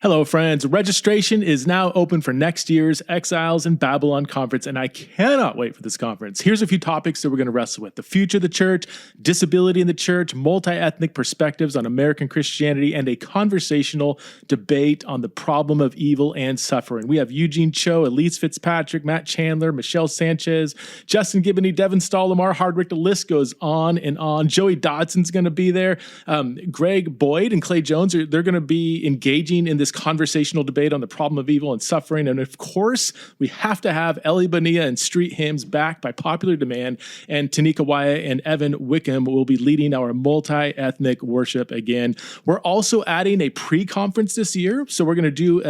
Hello, friends. Registration is now open for next year's Exiles in Babylon conference, and I cannot wait for this conference. Here's a few topics that we're going to wrestle with: the future of the church, disability in the church, multi-ethnic perspectives on American Christianity, and a conversational debate on the problem of evil and suffering. We have Eugene Cho, Elise Fitzpatrick, Matt Chandler, Michelle Sanchez, Justin Gibney, Devin Stahl, Lamar Hardwick. The list goes on and on. Joey Dodson's going to be there. Greg Boyd and Clay Jones, they're going to be engaging in this conversational debate on the problem of evil and suffering. And of course, we have to have Ellie Bonilla and Street Hymns back by popular demand. And Tanika Wyatt and Evan Wickham will be leading our multi-ethnic worship again. We're also adding a pre-conference this year. So we're going to do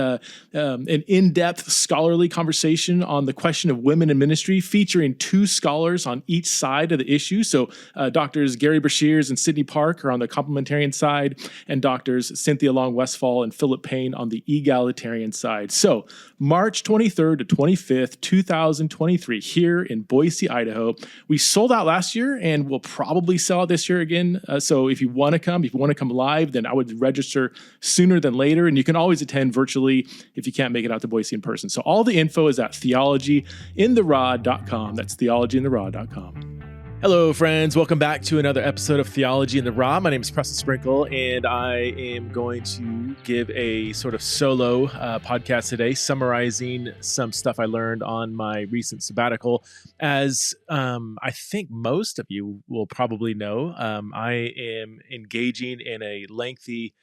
an in-depth scholarly conversation on the question of women in ministry, featuring two scholars on each side of the issue. So Doctors Gary Brashears and Sydney Park are on the complementarian side, and Doctors Cynthia Long Westfall and Philip Payne on the egalitarian side. So March 23rd to 25th, 2023, here in Boise, Idaho. We sold out last year and we'll probably sell out this year again. So if you want to come live, then I would register sooner than later. And you can always attend virtually if you can't make it out to Boise in person. So all the info is at theologyintheraw.com. That's theologyintheraw.com. Hello, friends. Welcome back to another episode of Theology in the Raw. My name is Preston Sprinkle, and I am going to give a sort of solo podcast today, summarizing some stuff I learned on my recent sabbatical. As I think most of you will probably know, I am engaging in a lengthy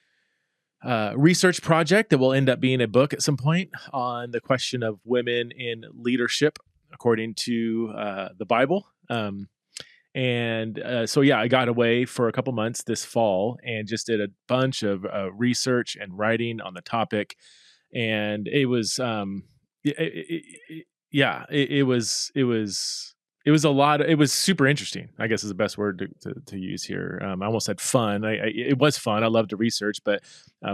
research project that will end up being a book at some point on the question of women in leadership according to the Bible. So I got away for a couple months this fall and just did a bunch of research and writing on the topic. And it was, it was a lot. It was super interesting, I guess is the best word to use here. I almost said fun. It was fun. I love to research, but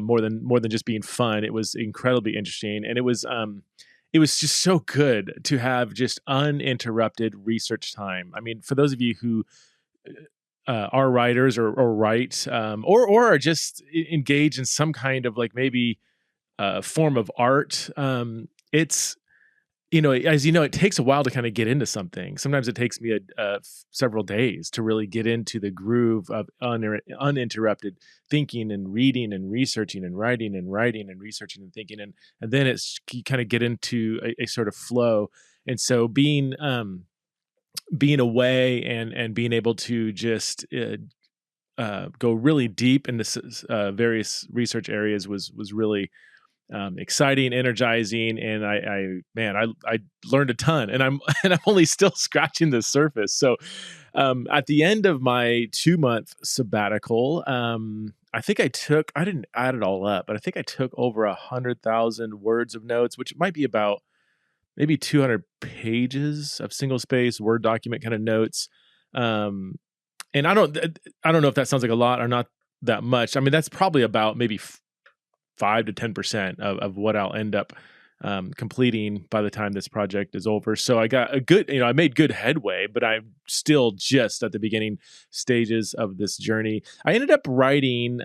more than just being fun, it was incredibly interesting. And it was just so good to have just uninterrupted research time. I mean, for those of you who are writers or write or are just engaged in some kind of like maybe form of art, it's, as you know, it takes a while to kind of get into something. Sometimes it takes me several days to really get into the groove of uninterrupted thinking and reading and researching and writing and researching and thinking. And then you kind of get into a sort of flow. And so being away and being able to just go really deep into various research areas was really exciting, energizing, and I learned a ton, and I'm only still scratching the surface. So at the end of my 2-month sabbatical, I didn't add it all up, but I think I took over 100,000 words of notes, which might be about maybe 200 pages of single space Word document kind of notes. And I don't know if that sounds like a lot or not that much. I mean, that's probably about maybe 5 to 10% of what I'll end up completing by the time this project is over. So I got I made good headway, but I'm still just at the beginning stages of this journey. I ended up writing.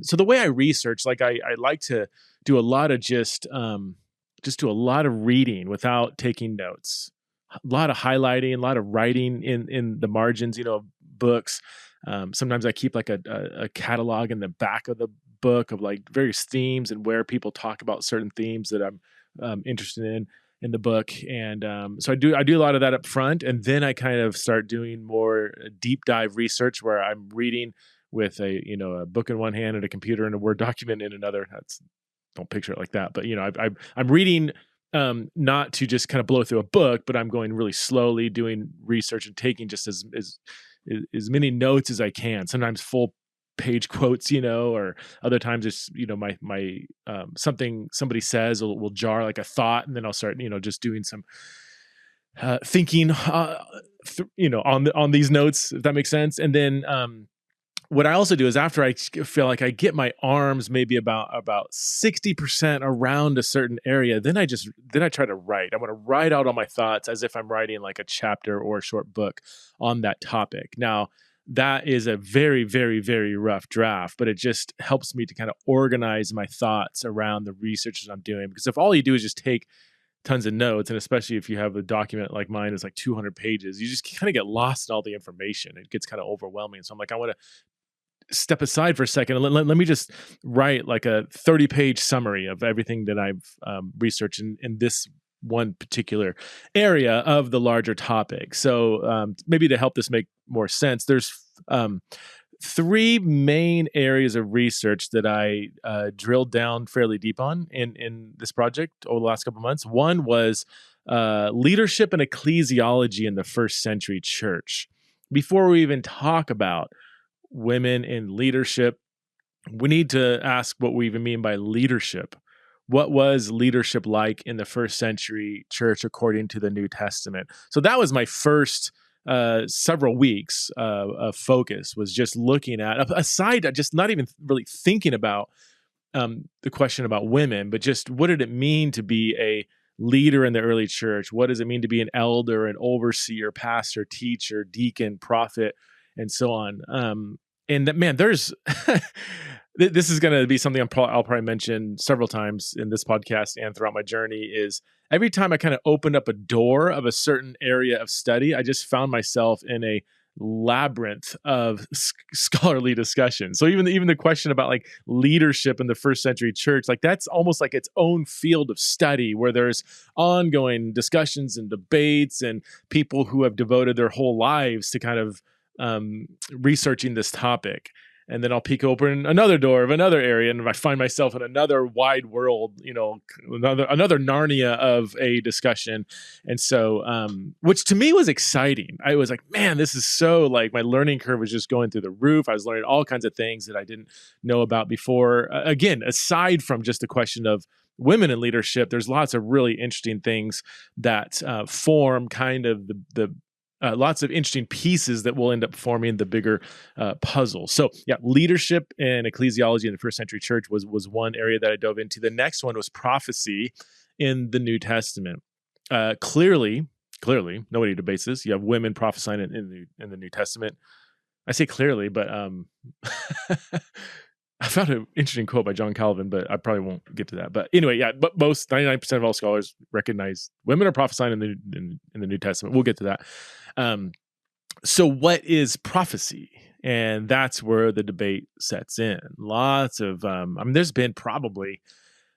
So the way I research, like I like to do a lot of just do a lot of reading without taking notes, a lot of highlighting, a lot of writing in the margins, of books. Sometimes I keep like a catalog in the back of the book of like various themes and where people talk about certain themes that I'm interested in the book. And so I do a lot of that up front, and then I kind of start doing more deep dive research where I'm reading with a book in one hand and a computer and a Word document in another. Don't picture it like that, but I'm reading not to just kind of blow through a book, but I'm going really slowly, doing research and taking just as many notes as I can. Sometimes full page quotes, or other times it's, my something somebody says will jar like a thought, and then I'll start, just doing some thinking, on these notes, if that makes sense. And then what I also do is after I feel like I get my arms maybe about 60% around a certain area, then I try to write. I want to write out all my thoughts as if I'm writing like a chapter or a short book on that topic. Now, that is a very, very, very rough draft, but it just helps me to kind of organize my thoughts around the research that I'm doing. Because if all you do is just take tons of notes, and especially if you have a document like mine is like 200 pages, you just kind of get lost in all the information. It gets kind of overwhelming. So I'm like, I want to step aside for a second and let me just write like a 30-page summary of everything that I've researched in this one particular area of the larger topic. So maybe to help this make more sense, there's three main areas of research that I drilled down fairly deep on in this project over the last couple of months. One was leadership and ecclesiology in the first century church. Before we even talk about women in leadership, we need to ask what we even mean by leadership. What was leadership like in the first century church according to the New Testament? So that was my first several weeks of focus, was just looking at, aside, just not even really thinking about the question about women, but just what did it mean to be a leader in the early church? What does it mean to be an elder, an overseer, pastor, teacher, deacon, prophet, and so on? And that, man, there's this is going to be something I'll probably mention several times in this podcast and throughout my journey. Is every time I kind of opened up a door of a certain area of study, I just found myself in a labyrinth of scholarly discussion. So even the question about like leadership in the first century church, like that's almost like its own field of study where there's ongoing discussions and debates and people who have devoted their whole lives to kind of researching this topic. And then I'll peek open another door of another area, and I find myself in another wide world, another Narnia of a discussion. And so, which to me was exciting. I was like, man, this is so, like, my learning curve was just going through the roof. I was learning all kinds of things that I didn't know about before. Again, aside from just the question of women in leadership, there's lots of really interesting things that form kind of the lots of interesting pieces that will end up forming the bigger puzzle. So yeah, leadership and ecclesiology in the first century church was one area that I dove into. The next one was prophecy in the New Testament. Clearly, nobody debates this. You have women prophesying in the New Testament. I say clearly, but I found an interesting quote by John Calvin, but I probably won't get to that. But anyway, yeah, but most 99% of all scholars recognize women are prophesying in the New Testament. We'll get to that. So what is prophecy? And that's where the debate sets in. Lots of, there's been probably,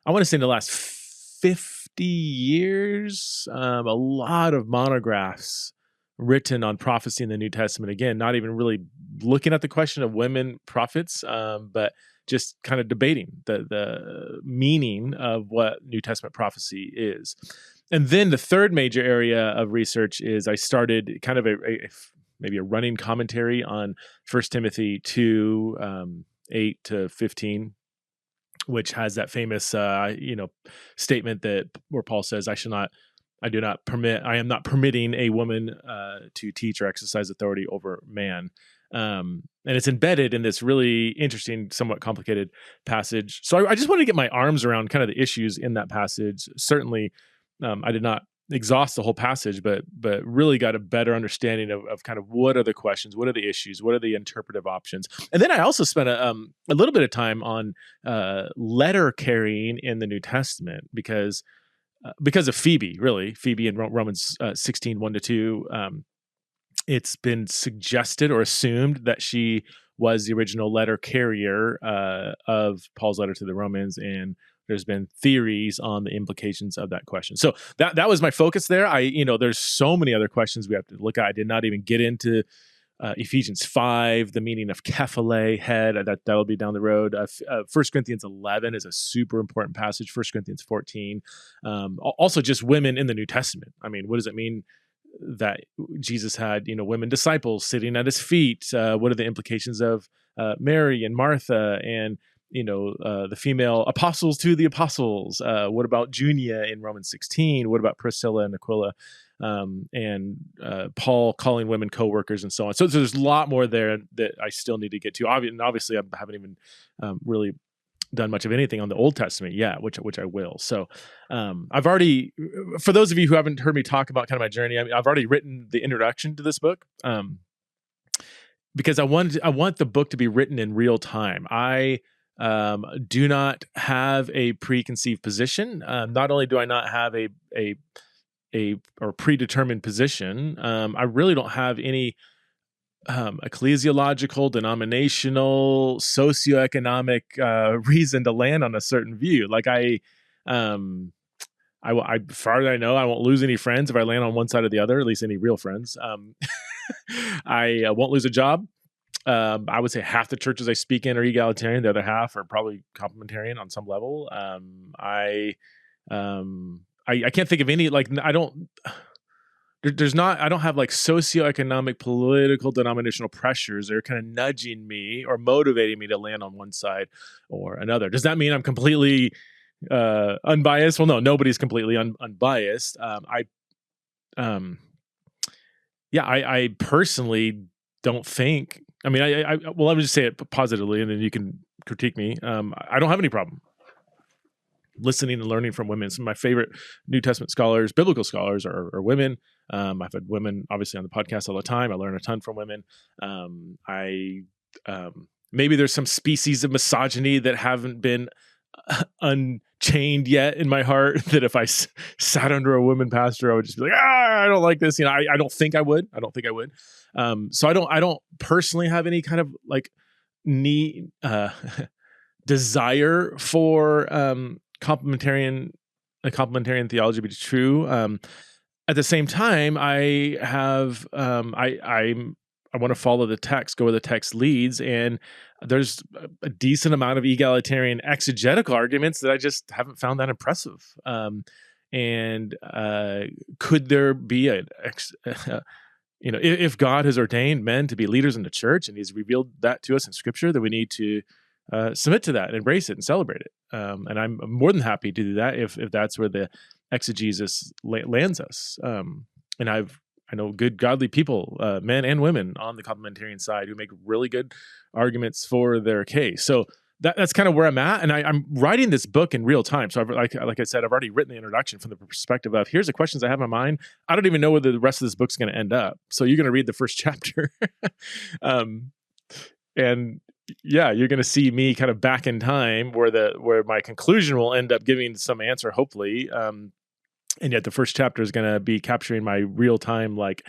I want to say in the last 50 years, a lot of monographs written on prophecy in the New Testament. Again, not even really looking at the question of women prophets, but just kind of debating the meaning of what New Testament prophecy is. And then the third major area of research is I started kind of maybe a running commentary on 1 Timothy 2, 8 to 15, which has that famous statement where Paul says, I am not permitting a woman to teach or exercise authority over man. And it's embedded in this really interesting, somewhat complicated passage. So I just wanted to get my arms around kind of the issues in that passage. Certainly, I did not exhaust the whole passage, but really got a better understanding of kind of what are the questions, what are the issues, what are the interpretive options. And then I also spent a little bit of time on letter carrying in the New Testament because of Phoebe in Romans 16, 1-2. It's been suggested or assumed that she was the original letter carrier of Paul's letter to the Romans, and there's been theories on the implications of that question. So that was my focus there. There's so many other questions we have to look at. I did not even get into Ephesians 5, the meaning of kephale, head. That'll be down the road. 1 Corinthians 11 is a super important passage. 1 Corinthians 14. Also just women in the New Testament. I mean, what does it mean that Jesus had, women disciples sitting at his feet? What are the implications of Mary and Martha and, the female apostles to the apostles? What about Junia in Romans 16? What about Priscilla and Aquila? And Paul calling women co-workers and so on. So there's a lot more there that I still need to get to. Obviously, I haven't even really done much of anything on the Old Testament yet, which I will. So I've already, for those of you who haven't heard me talk about kind of my journey, I've already written the introduction to this book. because I want the book to be written in real time. I do not have a preconceived position. Not only do I not have a or predetermined position, I really don't have any ecclesiological, denominational, socioeconomic reason to land on a certain view. Like um, far as I know, I won't lose any friends if I land on one side or the other, at least any real friends. I won't lose a job. I would say half the churches I speak in are egalitarian. The other half are probably complementarian on some level. I can't think of any, like, I don't, there's not, I don't have like socioeconomic, political, denominational pressures that are kind of nudging me or motivating me to land on one side or another. Does that mean I'm completely unbiased? Well, no, nobody's completely unbiased. I personally don't think, I mean, well, let me just say it positively and then you can critique me. I don't have any problem listening and learning from women. Some of my favorite New Testament scholars, biblical scholars, are women. I've had women obviously on the podcast all the time. I learn a ton from women. Maybe there's some species of misogyny that haven't been unchained yet in my heart, that if I sat under a woman pastor, I would just be like, I don't like this. I don't think I would. So I don't personally have any kind of like need, desire for complementarian theology to be true. At the same time, I have I want to follow the text, go where the text leads, and there's a decent amount of egalitarian exegetical arguments that I just haven't found that impressive. And could there be if God has ordained men to be leaders in the church and He's revealed that to us in Scripture, that we need to submit to that, embrace it, and celebrate it. And I'm more than happy to do that if that's where the exegesis lands us. And I know good, godly people, men and women on the complementarian side, who make really good arguments for their case. So that's kind of where I'm at. And I'm writing this book in real time. So like I said, I've already written the introduction from the perspective of, here's the questions I have in my mind. I don't even know where the rest of this book's going to end up. So you're going to read the first chapter. And yeah, you're going to see me kind of back in time where my conclusion will end up giving some answer, hopefully. And yet the first chapter is going to be capturing my real time, like,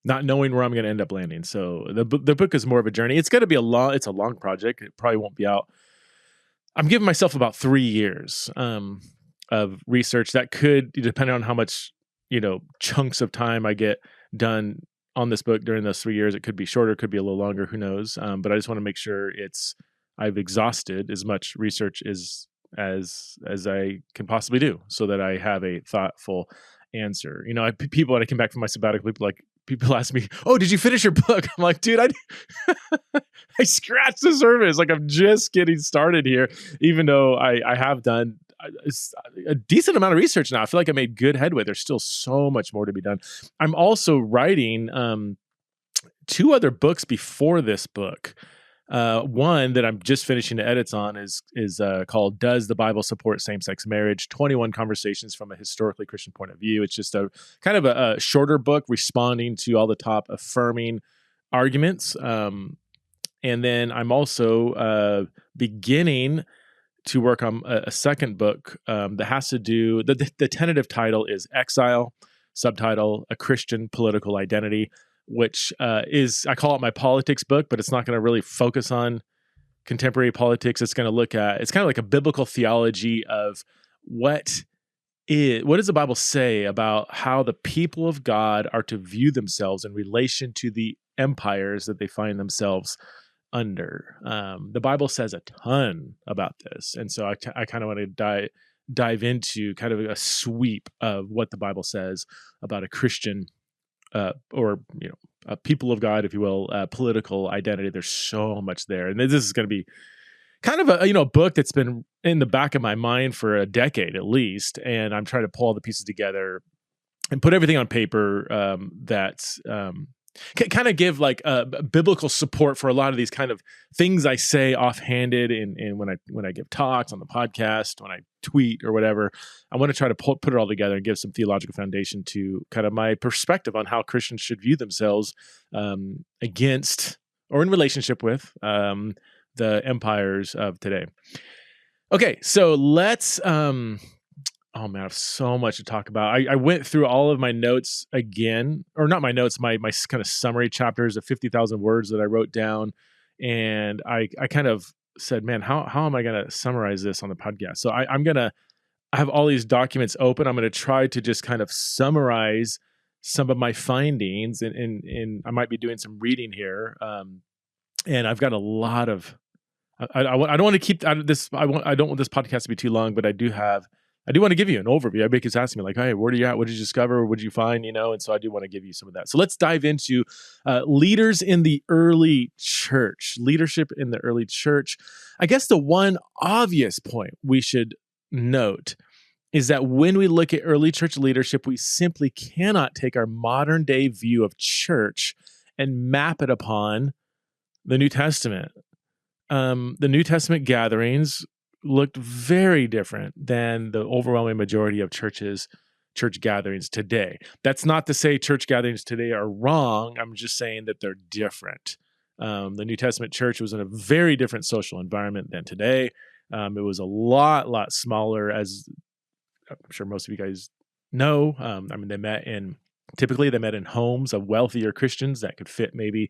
not knowing where I'm going to end up landing. So the book is more of a journey. It's going to be it's a long project. It probably won't be out. I'm giving myself about 3 years of research. That could, depending on how much, chunks of time I get done on this book during those 3 years, it could be shorter, it could be a little longer, who knows? But I just want to make sure I've exhausted as much research as I can possibly do, so that I have a thoughtful answer. People, when I came back from my sabbatical, people ask me, "Oh, did you finish your book?" I'm like, dude, I scratched the surface. Like, I'm just getting started here, even though I have done a decent amount of research now. I feel like I made good headway. There's still so much more to be done. I'm also writing 2 other books before this book. One that I'm just finishing the edits on is called "Does the Bible Support Same-Sex Marriage? 21 Conversations from a Historically Christian Point of View." It's just a kind of a shorter book responding to all the top affirming arguments. And then I'm also beginning to work on a second book that has to do, the tentative title is "Exile," subtitle "A Christian Political Identity," which is, I call it my politics book, but it's not going to really focus on contemporary politics. It's going to look at, it's kind of like a biblical theology of what does the Bible say about how the people of God are to view themselves in relation to the empires that they find themselves under. The Bible says a ton about this. And so I kind of want to dive into kind of a sweep of what the Bible says about a Christian or a people of God, if you will, political identity. There's so much there, and this is going to be kind of a book that's been in the back of my mind for a decade at least, and I'm trying to pull all the pieces together and put everything on paper that kind of give like biblical support for a lot of these kind of things I say offhanded, and when I give talks on the podcast, when I tweet or whatever. I want to try to put it all together and give some theological foundation to kind of my perspective on how Christians should view themselves against or in relationship with the empires of today. Okay, so let's oh man, I have so much to talk about. I went through all of my notes again, or not my notes, my kind of summary chapters of 50,000 words that I wrote down. And I kind of said, man, how am I going to summarize this on the podcast? So I have all these documents open. I'm going to try to just kind of summarize some of my findings, and I might be doing some reading here. And I've got a lot of, I don't want to keep this. I don't want this podcast to be too long, but I do want to give you an overview. Everybody's asking me like, hey, where are you at? What did you discover? What did you find? And so I do want to give you some of that. So let's dive into leaders in the early church, leadership in the early church. I guess the one obvious point we should note is that when we look at early church leadership, we simply cannot take our modern day view of church and map it upon the New Testament. The New Testament gatherings looked very different than the overwhelming majority of church gatherings today. That's not to say church gatherings today are wrong. I'm just saying that they're different. The New Testament church was in a very different social environment than today. It was a lot smaller, as I'm sure most of you guys know. Typically they met in homes of wealthier Christians that could fit maybe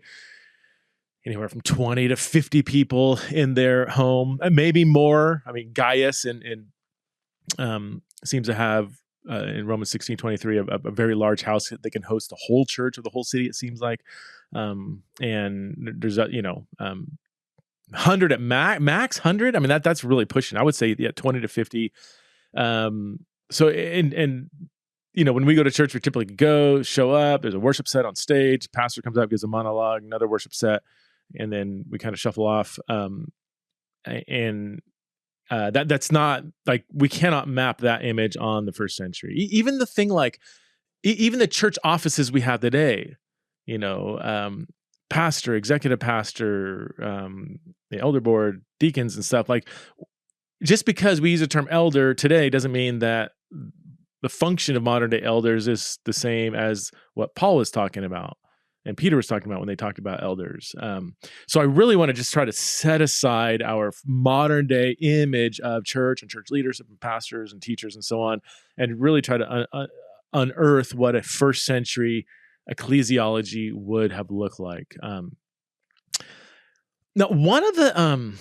anywhere from 20 to 50 people in their home, and maybe more. I mean, Gaius seems to have in Romans 16:23 a very large house that can host the whole church of the whole city, it seems like. And there's 100 at max 100. I mean, that's really pushing. I would say 20 to 50. So when we go to church, we typically show up. There's a worship set on stage. Pastor comes up, gives a monologue, another worship set, and then we kind of shuffle off. That's not like, we cannot map that image on the first century. Even the thing like, even the church offices we have today, pastor, executive pastor, the elder board, deacons and stuff, like, just because we use the term elder today doesn't mean that the function of modern day elders is the same as what Paul was talking about and Peter was talking about when they talked about elders. So I really want to just try to set aside our modern day image of church and church leadership and pastors and teachers and so on, and really try to unearth what a first century ecclesiology would have looked like. Now, one of the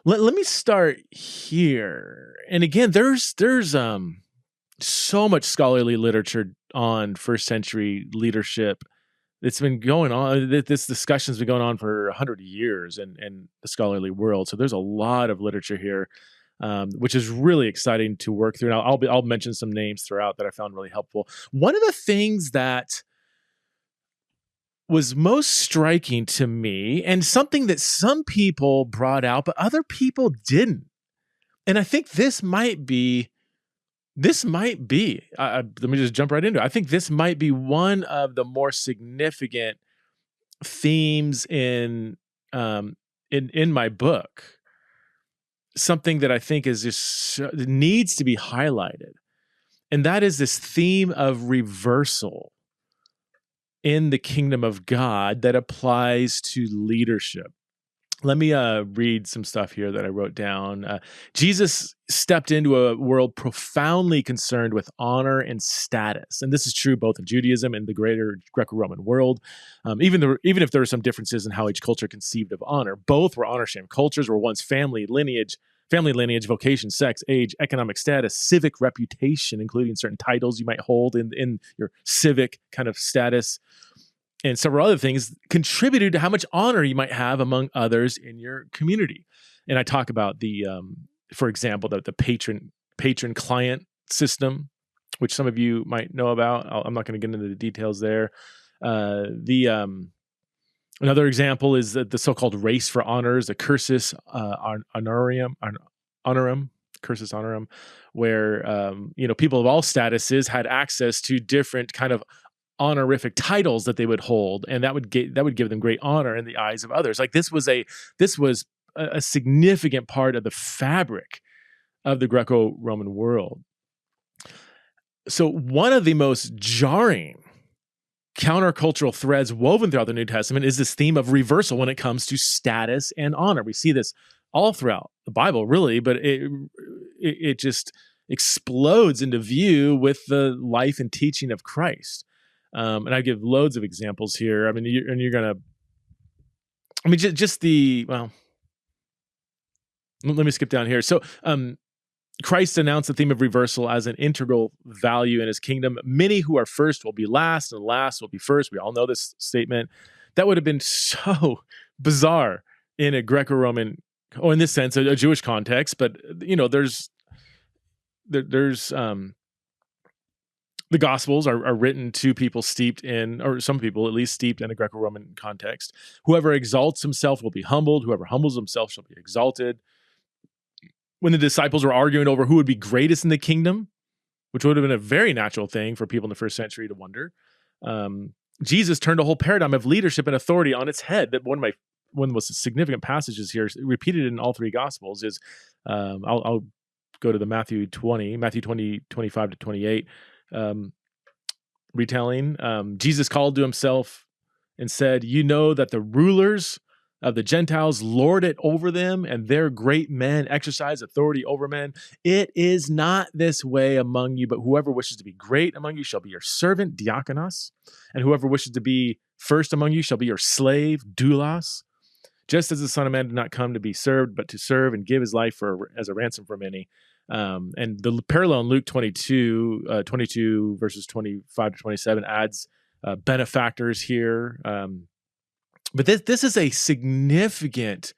let me start here. And again, there's so much scholarly literature on first century leadership. It's been going on. This discussion's been going on for 100 years in the scholarly world. So there's a lot of literature here, which is really exciting to work through. And I'll mention some names throughout that I found really helpful. One of the things that was most striking to me, and something that some people brought out, but other people didn't. And I think this might be, let me just jump right into it. I think this might be one of the more significant themes in my book. Something that I think is just needs to be highlighted. And that is this theme of reversal in the kingdom of God that applies to leadership. Let me read some stuff here that I wrote down. Jesus stepped into a world profoundly concerned with honor and status. And this is true both in Judaism and the greater Greco-Roman world. Even if there are some differences in how each culture conceived of honor, both were honor-shame. Cultures were once family lineage, vocation, sex, age, economic status, civic reputation, including certain titles you might hold in your civic kind of status, and several other things contributed to how much honor you might have among others in your community. And I talk about for example, the patron-client system, which some of you might know about. I'm not going to get into the details there. Another example is the so-called race for honors, the cursus honorum, where people of all statuses had access to different kind of honorific titles that they would hold, and that would give them great honor in the eyes of others. Like this was a significant part of the fabric of the Greco-Roman world. So one of the most jarring countercultural threads woven throughout the New Testament is this theme of reversal when it comes to status and honor. We see this all throughout the Bible, really, but it just explodes into view with the life and teaching of Christ. And I give loads of examples here. I mean, let me skip down here. So, Christ announced the theme of reversal as an integral value in his kingdom. Many who are first will be last, and last will be first. We all know this statement. That would have been so bizarre in a Greco-Roman, or in this sense, a Jewish context. But there's the Gospels are written to people steeped in, or some people at least steeped in a Greco-Roman context. Whoever exalts himself will be humbled. Whoever humbles himself shall be exalted. When the disciples were arguing over who would be greatest in the kingdom, which would have been a very natural thing for people in the first century to wonder, Jesus turned a whole paradigm of leadership and authority on its head. That one of the most significant passages here, repeated in all three Gospels, is I'll go to the Matthew 20, 25 to 28 retelling. Jesus called to himself and said, "You know that the rulers of the Gentiles lord it over them, and their great men exercise authority over men. It is not this way among you, but whoever wishes to be great among you shall be your servant, diakonos, and whoever wishes to be first among you shall be your slave, doulos. Just as the Son of Man did not come to be served, but to serve and give his life as a ransom for many." And the parallel in Luke 22 verses 25 to 27 adds benefactors here. But this is a significant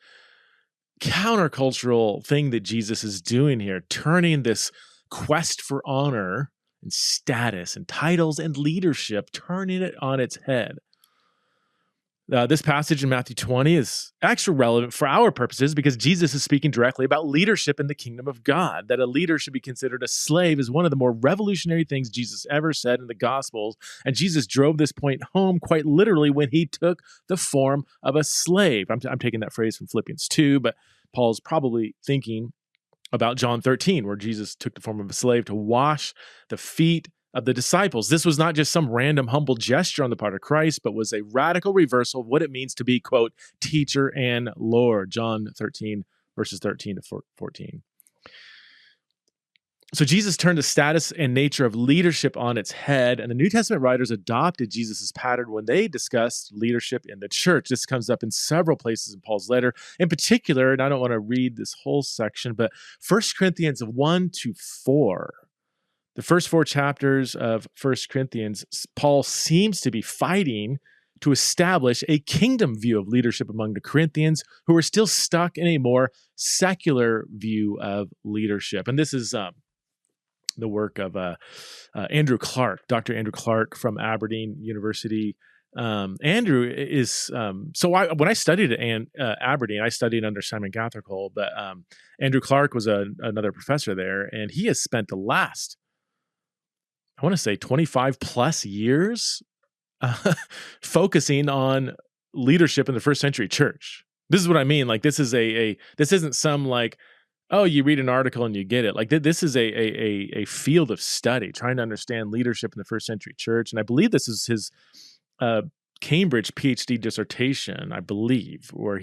countercultural thing that Jesus is doing here, turning this quest for honor and status and titles and leadership, turning it on its head. This passage in Matthew 20 is extra relevant for our purposes because Jesus is speaking directly about leadership in the kingdom of God. That a leader should be considered a slave is one of the more revolutionary things Jesus ever said in the Gospels. And Jesus drove this point home quite literally when he took the form of a slave. I'm taking that phrase from Philippians 2, but Paul's probably thinking about John 13, where Jesus took the form of a slave to wash the feet of the disciples. This was not just some random humble gesture on the part of Christ, but was a radical reversal of what it means to be, quote, teacher and Lord. John 13, verses 13 to 14. So Jesus turned the status and nature of leadership on its head, and the New Testament writers adopted Jesus' pattern when they discussed leadership in the church. This comes up in several places in Paul's letter. In particular, and I don't want to read this whole section, but 1 Corinthians 1 to 4. The first 4 chapters of 1 Corinthians, Paul seems to be fighting to establish a kingdom view of leadership among the Corinthians who are still stuck in a more secular view of leadership. And this is the work of Andrew Clark, Dr. Andrew Clark from Aberdeen University. Andrew is, when I studied at Aberdeen, I studied under Simon Gathercole, but Andrew Clark was another professor there, and he has spent the last, I want to say 25 plus years focusing on leadership in the first century church. This is what I mean. Like this is this isn't some like, oh, you read an article and you get it. Like this is a field of study, trying to understand leadership in the first century church. And I believe this is his Cambridge PhD dissertation, I believe, where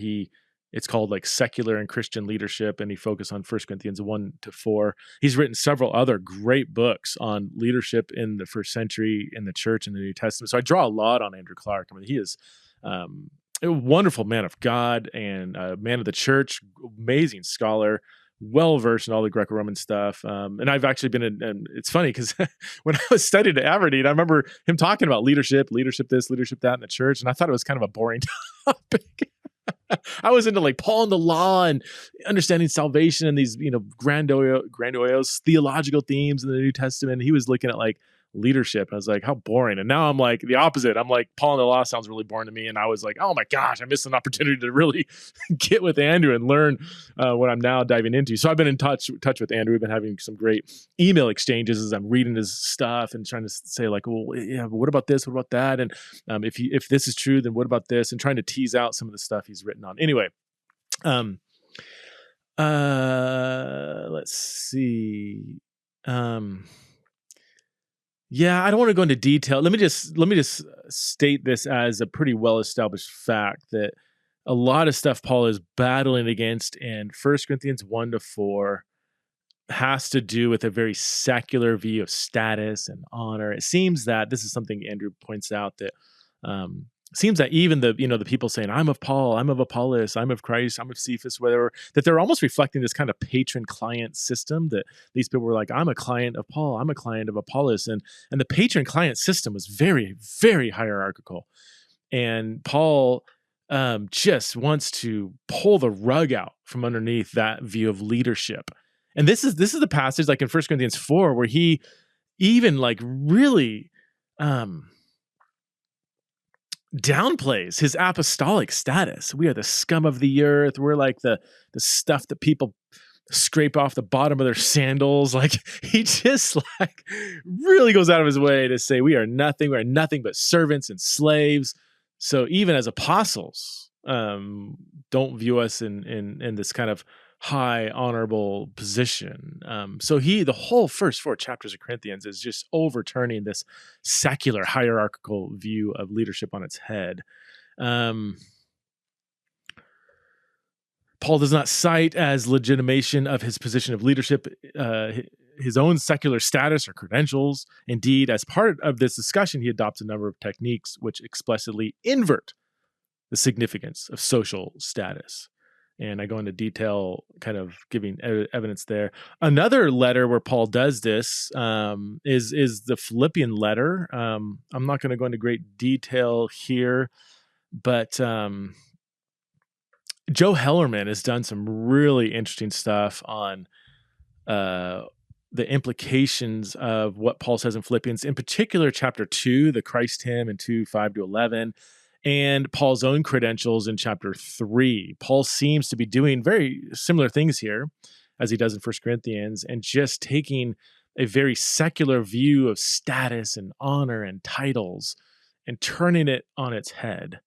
it's called like Secular and Christian Leadership, and he focused on 1 Corinthians 1 to 4. He's written several other great books on leadership in the first century in the church in the New Testament. So I draw a lot on Andrew Clark. I mean, he is a wonderful man of God and a man of the church, amazing scholar, well-versed in all the Greco-Roman stuff. And I've actually been and it's funny because when I was studying at Aberdeen, I remember him talking about leadership this, leadership that in the church. And I thought it was kind of a boring topic. I was into like Paul and the law and understanding salvation and these, grandiose theological themes in the New Testament. And he was looking at like leadership. I was like, how boring. And now I'm like the opposite. I'm like, Paul and the law sounds really boring to me. And I was like, oh my gosh, I missed an opportunity to really get with Andrew and learn what I'm now diving into. So I've been in touch with Andrew. We've been having some great email exchanges as I'm reading his stuff and trying to say like, well, yeah, what about this? What about that? And if this is true, then what about this? And trying to tease out some of the stuff he's written on. Anyway, let's see. Yeah, I don't want to go into detail. Let me just state this as a pretty well-established fact that a lot of stuff Paul is battling against in 1 Corinthians 1-4 has to do with a very secular view of status and honor. It seems that this is something Andrew points out that seems that even the people saying, I'm of Paul, I'm of Apollos, I'm of Christ, I'm of Cephas, whatever, that they're almost reflecting this kind of patron-client system that these people were like, I'm a client of Paul, I'm a client of Apollos. And the patron-client system was very, very hierarchical. And Paul just wants to pull the rug out from underneath that view of leadership. And this is the passage like in 1 Corinthians 4 where he even like really downplays his apostolic status. We are the scum of the earth. We're like the stuff that people scrape off the bottom of their sandals. Like he just like really goes out of his way to say we are nothing but servants and slaves. So even as apostles, don't view us in this kind of high honorable position. So the whole first 4 chapters of Corinthians is just overturning this secular hierarchical view of leadership on its head. Paul does not cite as legitimation of his position of leadership his own secular status or credentials. Indeed, as part of this discussion, he adopts a number of techniques which explicitly invert the significance of social status. And I go into detail, kind of giving evidence there. Another letter where Paul does this is the Philippian letter. I'm not going to go into great detail here, but Joe Hellerman has done some really interesting stuff on the implications of what Paul says in Philippians, in particular, chapter 2, the Christ hymn in 2:5-11. And Paul's own credentials in chapter 3. Paul seems to be doing very similar things here as he does in 1 Corinthians and just taking a very secular view of status and honor and titles and turning it on its head.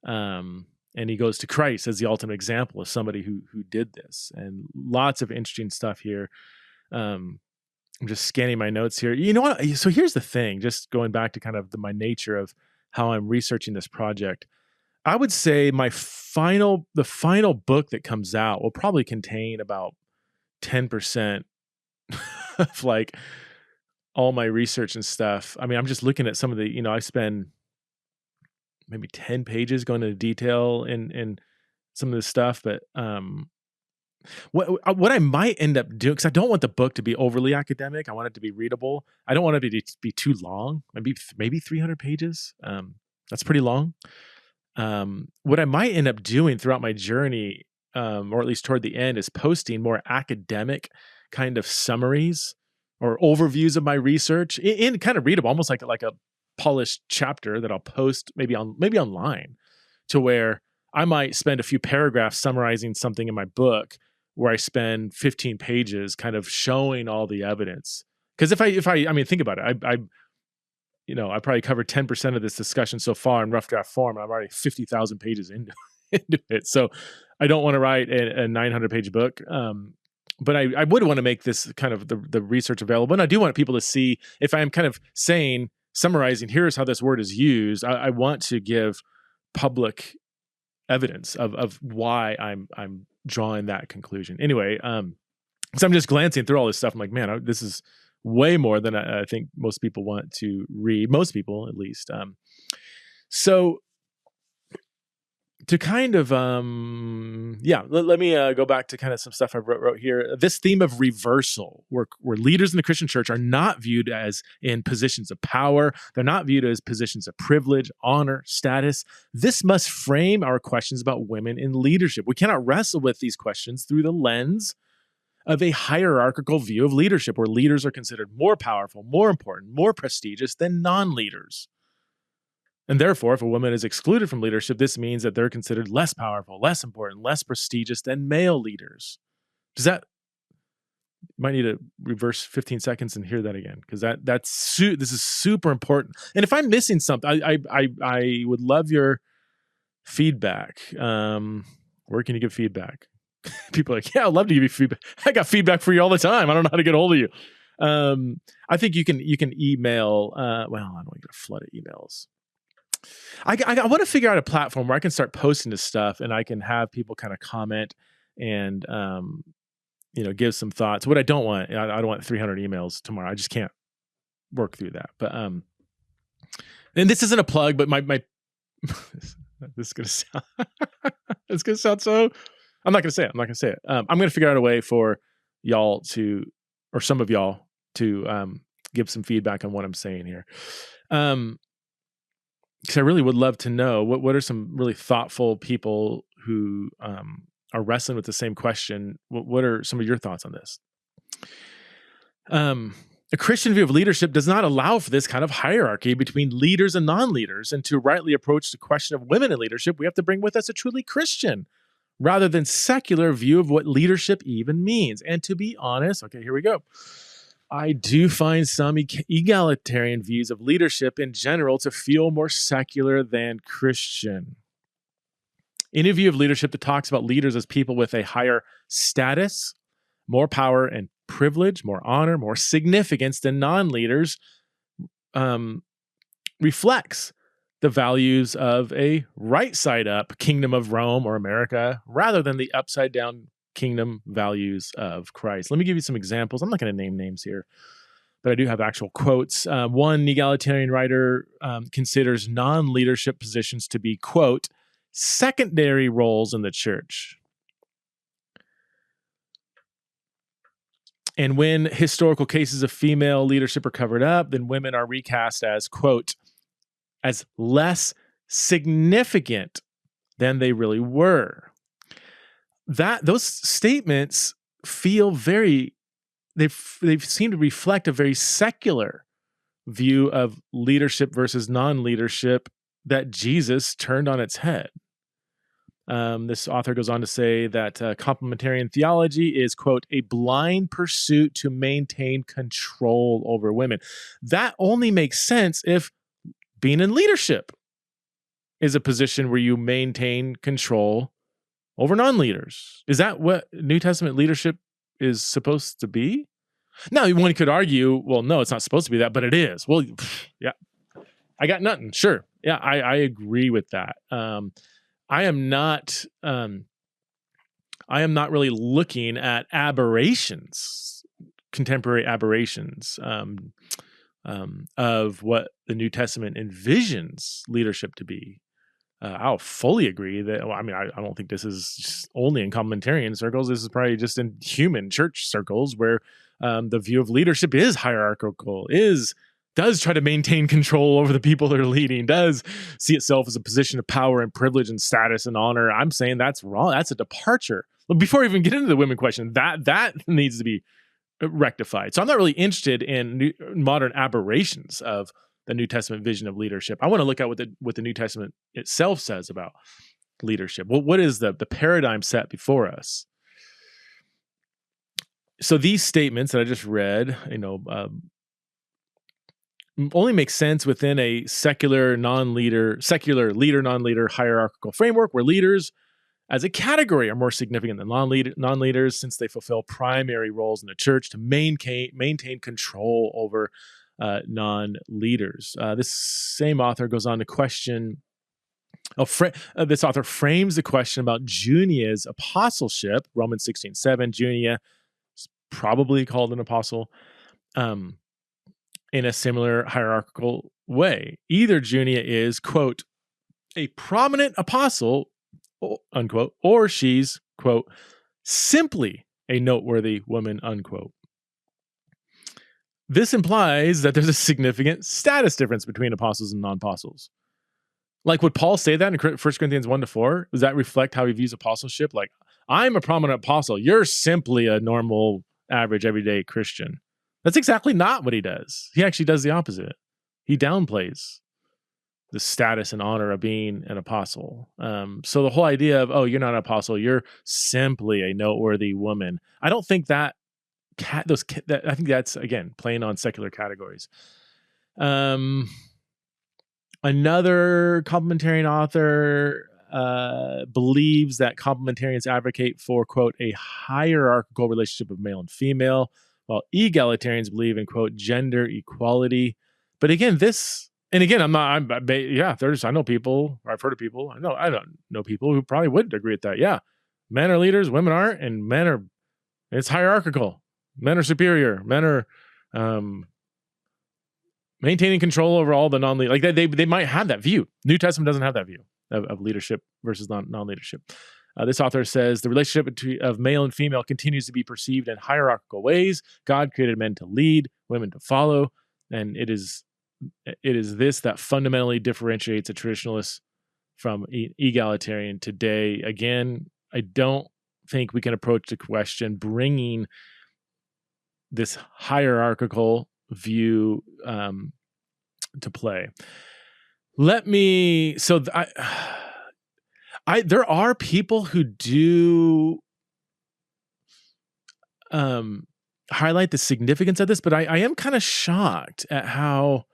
And he goes to Christ as the ultimate example of somebody who did this. And lots of interesting stuff here. I'm just scanning my notes here. You know what? So here's the thing, just going back to kind of my nature of how I'm researching this project. I would say the final book that comes out will probably contain about 10% of like all my research and stuff. I mean, I'm just looking at some of the, I spend maybe 10 pages going into detail in some of this stuff, but what I might end up doing, because I don't want the book to be overly academic. I want it to be readable. I don't want it to be too long. Maybe 300 pages. That's pretty long. What I might end up doing throughout my journey, or at least toward the end, is posting more academic kind of summaries or overviews of my research in kind of readable, almost like a polished chapter that I'll post maybe online, to where I might spend a few paragraphs summarizing something in my book where I spend 15 pages kind of showing all the evidence. Because if I mean, think about it. I probably covered 10% of this discussion so far in rough draft form, and I'm already 50,000 pages into it. So I don't want to write a 900-page book. But I would want to make this kind of the research available. And I do want people to see, if I'm kind of summarizing, here's how this word is used, I want to give public evidence of why I'm drawing that conclusion. Anyway, so I'm just glancing through all this stuff. I'm like, man, this is way more than I think most people want to read. Most people, at least. So to kind of, let me go back to kind of some stuff I wrote here. This theme of reversal, where leaders in the Christian church are not viewed as in positions of power. They're not viewed as positions of privilege, honor, status. This must frame our questions about women in leadership. We cannot wrestle with these questions through the lens of a hierarchical view of leadership, where leaders are considered more powerful, more important, more prestigious than non-leaders. And therefore, if a woman is excluded from leadership, this means that they're considered less powerful, less important, less prestigious than male leaders. Does that, might need to reverse 15 seconds and hear that again, because this is super important. And if I'm missing something, I would love your feedback. Where can you give feedback? People are like, yeah, I'd love to give you feedback. I got feedback for you all the time. I don't know how to get a hold of you. I think you can email. Well, I don't want to get a flood of emails. I want to figure out a platform where I can start posting this stuff and I can have people kind of comment and give some thoughts. What I don't want, I don't want 300 emails tomorrow. I just can't work through that. But and this isn't a plug, but my this is gonna sound it's gonna sound so. I'm not gonna say it. I'm gonna figure out a way for y'all to, or some of y'all to give some feedback on what I'm saying here. Because I really would love to know what are some really thoughtful people who are wrestling with the same question. What are some of your thoughts on this? A Christian view of leadership does not allow for this kind of hierarchy between leaders and non-leaders. And to rightly approach the question of women in leadership, we have to bring with us a truly Christian, rather than secular view of what leadership even means. And to be honest, okay, here we go. I do find some egalitarian views of leadership in general to feel more secular than Christian. Any view of leadership that talks about leaders as people with a higher status, more power and privilege, more honor, more significance than non-leaders reflects the values of a right side up kingdom of Rome or America, rather than the upside down kingdom values of Christ. Let me give you some examples. I'm not going to name names here, but I do have actual quotes. One egalitarian writer considers non-leadership positions to be, quote, secondary roles in the church. And when historical cases of female leadership are covered up, then women are recast as, quote, as less significant than they really were. Those statements feel they seem to reflect a very secular view of leadership versus non-leadership that Jesus turned on its head. This author goes on to say that complementarian theology is, quote, a blind pursuit to maintain control over women. That only makes sense if being in leadership is a position where you maintain control over non-leaders. Is that what New Testament leadership is supposed to be? Now, one could argue, well, no, it's not supposed to be that, but it is. Well, yeah, I got nothing. Sure. Yeah, I agree with that. I am not really looking at aberrations, contemporary aberrations of what the New Testament envisions leadership to be. I'll fully agree that, I don't think this is just only in complementarian circles. This is probably just in human church circles where the view of leadership is hierarchical, does try to maintain control over the people that are leading, does see itself as a position of power and privilege and status and honor. I'm saying that's wrong. That's a departure. Before we even get into the women question, that needs to be rectified. So I'm not really interested in modern aberrations of the New Testament vision of leadership. I want to look at what the New Testament itself says about leadership. What is the paradigm set before us? So these statements that I just read, only makes sense within a secular leader, non-leader hierarchical framework where leaders as a category are more significant than non-leaders, since they fulfill primary roles in the church to maintain control over non-leaders. This same author goes on to question, this author frames the question about Junia's apostleship, Romans 16:7. Junia is probably called an apostle, in a similar hierarchical way. Either Junia is, quote, a prominent apostle, unquote, or she's, quote, simply a noteworthy woman, unquote. This implies that there's a significant status difference between apostles and non-apostles. Like, would Paul say that in 1 Corinthians 1-4? Does that reflect how he views apostleship? Like, I'm a prominent apostle. You're simply a normal, average, everyday Christian. That's exactly not what he does. He actually does the opposite. He downplays the status and honor of being an apostle. So the whole idea of, oh, you're not an apostle, you're simply a noteworthy woman. I don't think that I think that's, again, playing on secular categories. Another complementarian author believes that complementarians advocate for, quote, a hierarchical relationship of male and female, while egalitarians believe in, quote, gender equality. But again, I know people, or I've heard of people, I don't know people who probably would agree with that. Yeah, men are leaders, women aren't, and it's hierarchical. Men are superior. Men are maintaining control over all the non-leader. Like they might have that view. New Testament doesn't have that view of leadership versus non-leadership. This author says the relationship of male and female continues to be perceived in hierarchical ways. God created men to lead, women to follow, and it is this that fundamentally differentiates a traditionalist from egalitarian today. Again, I don't think we can approach the question bringing this hierarchical view to play. There are people who do highlight the significance of this, but I am kind of shocked at how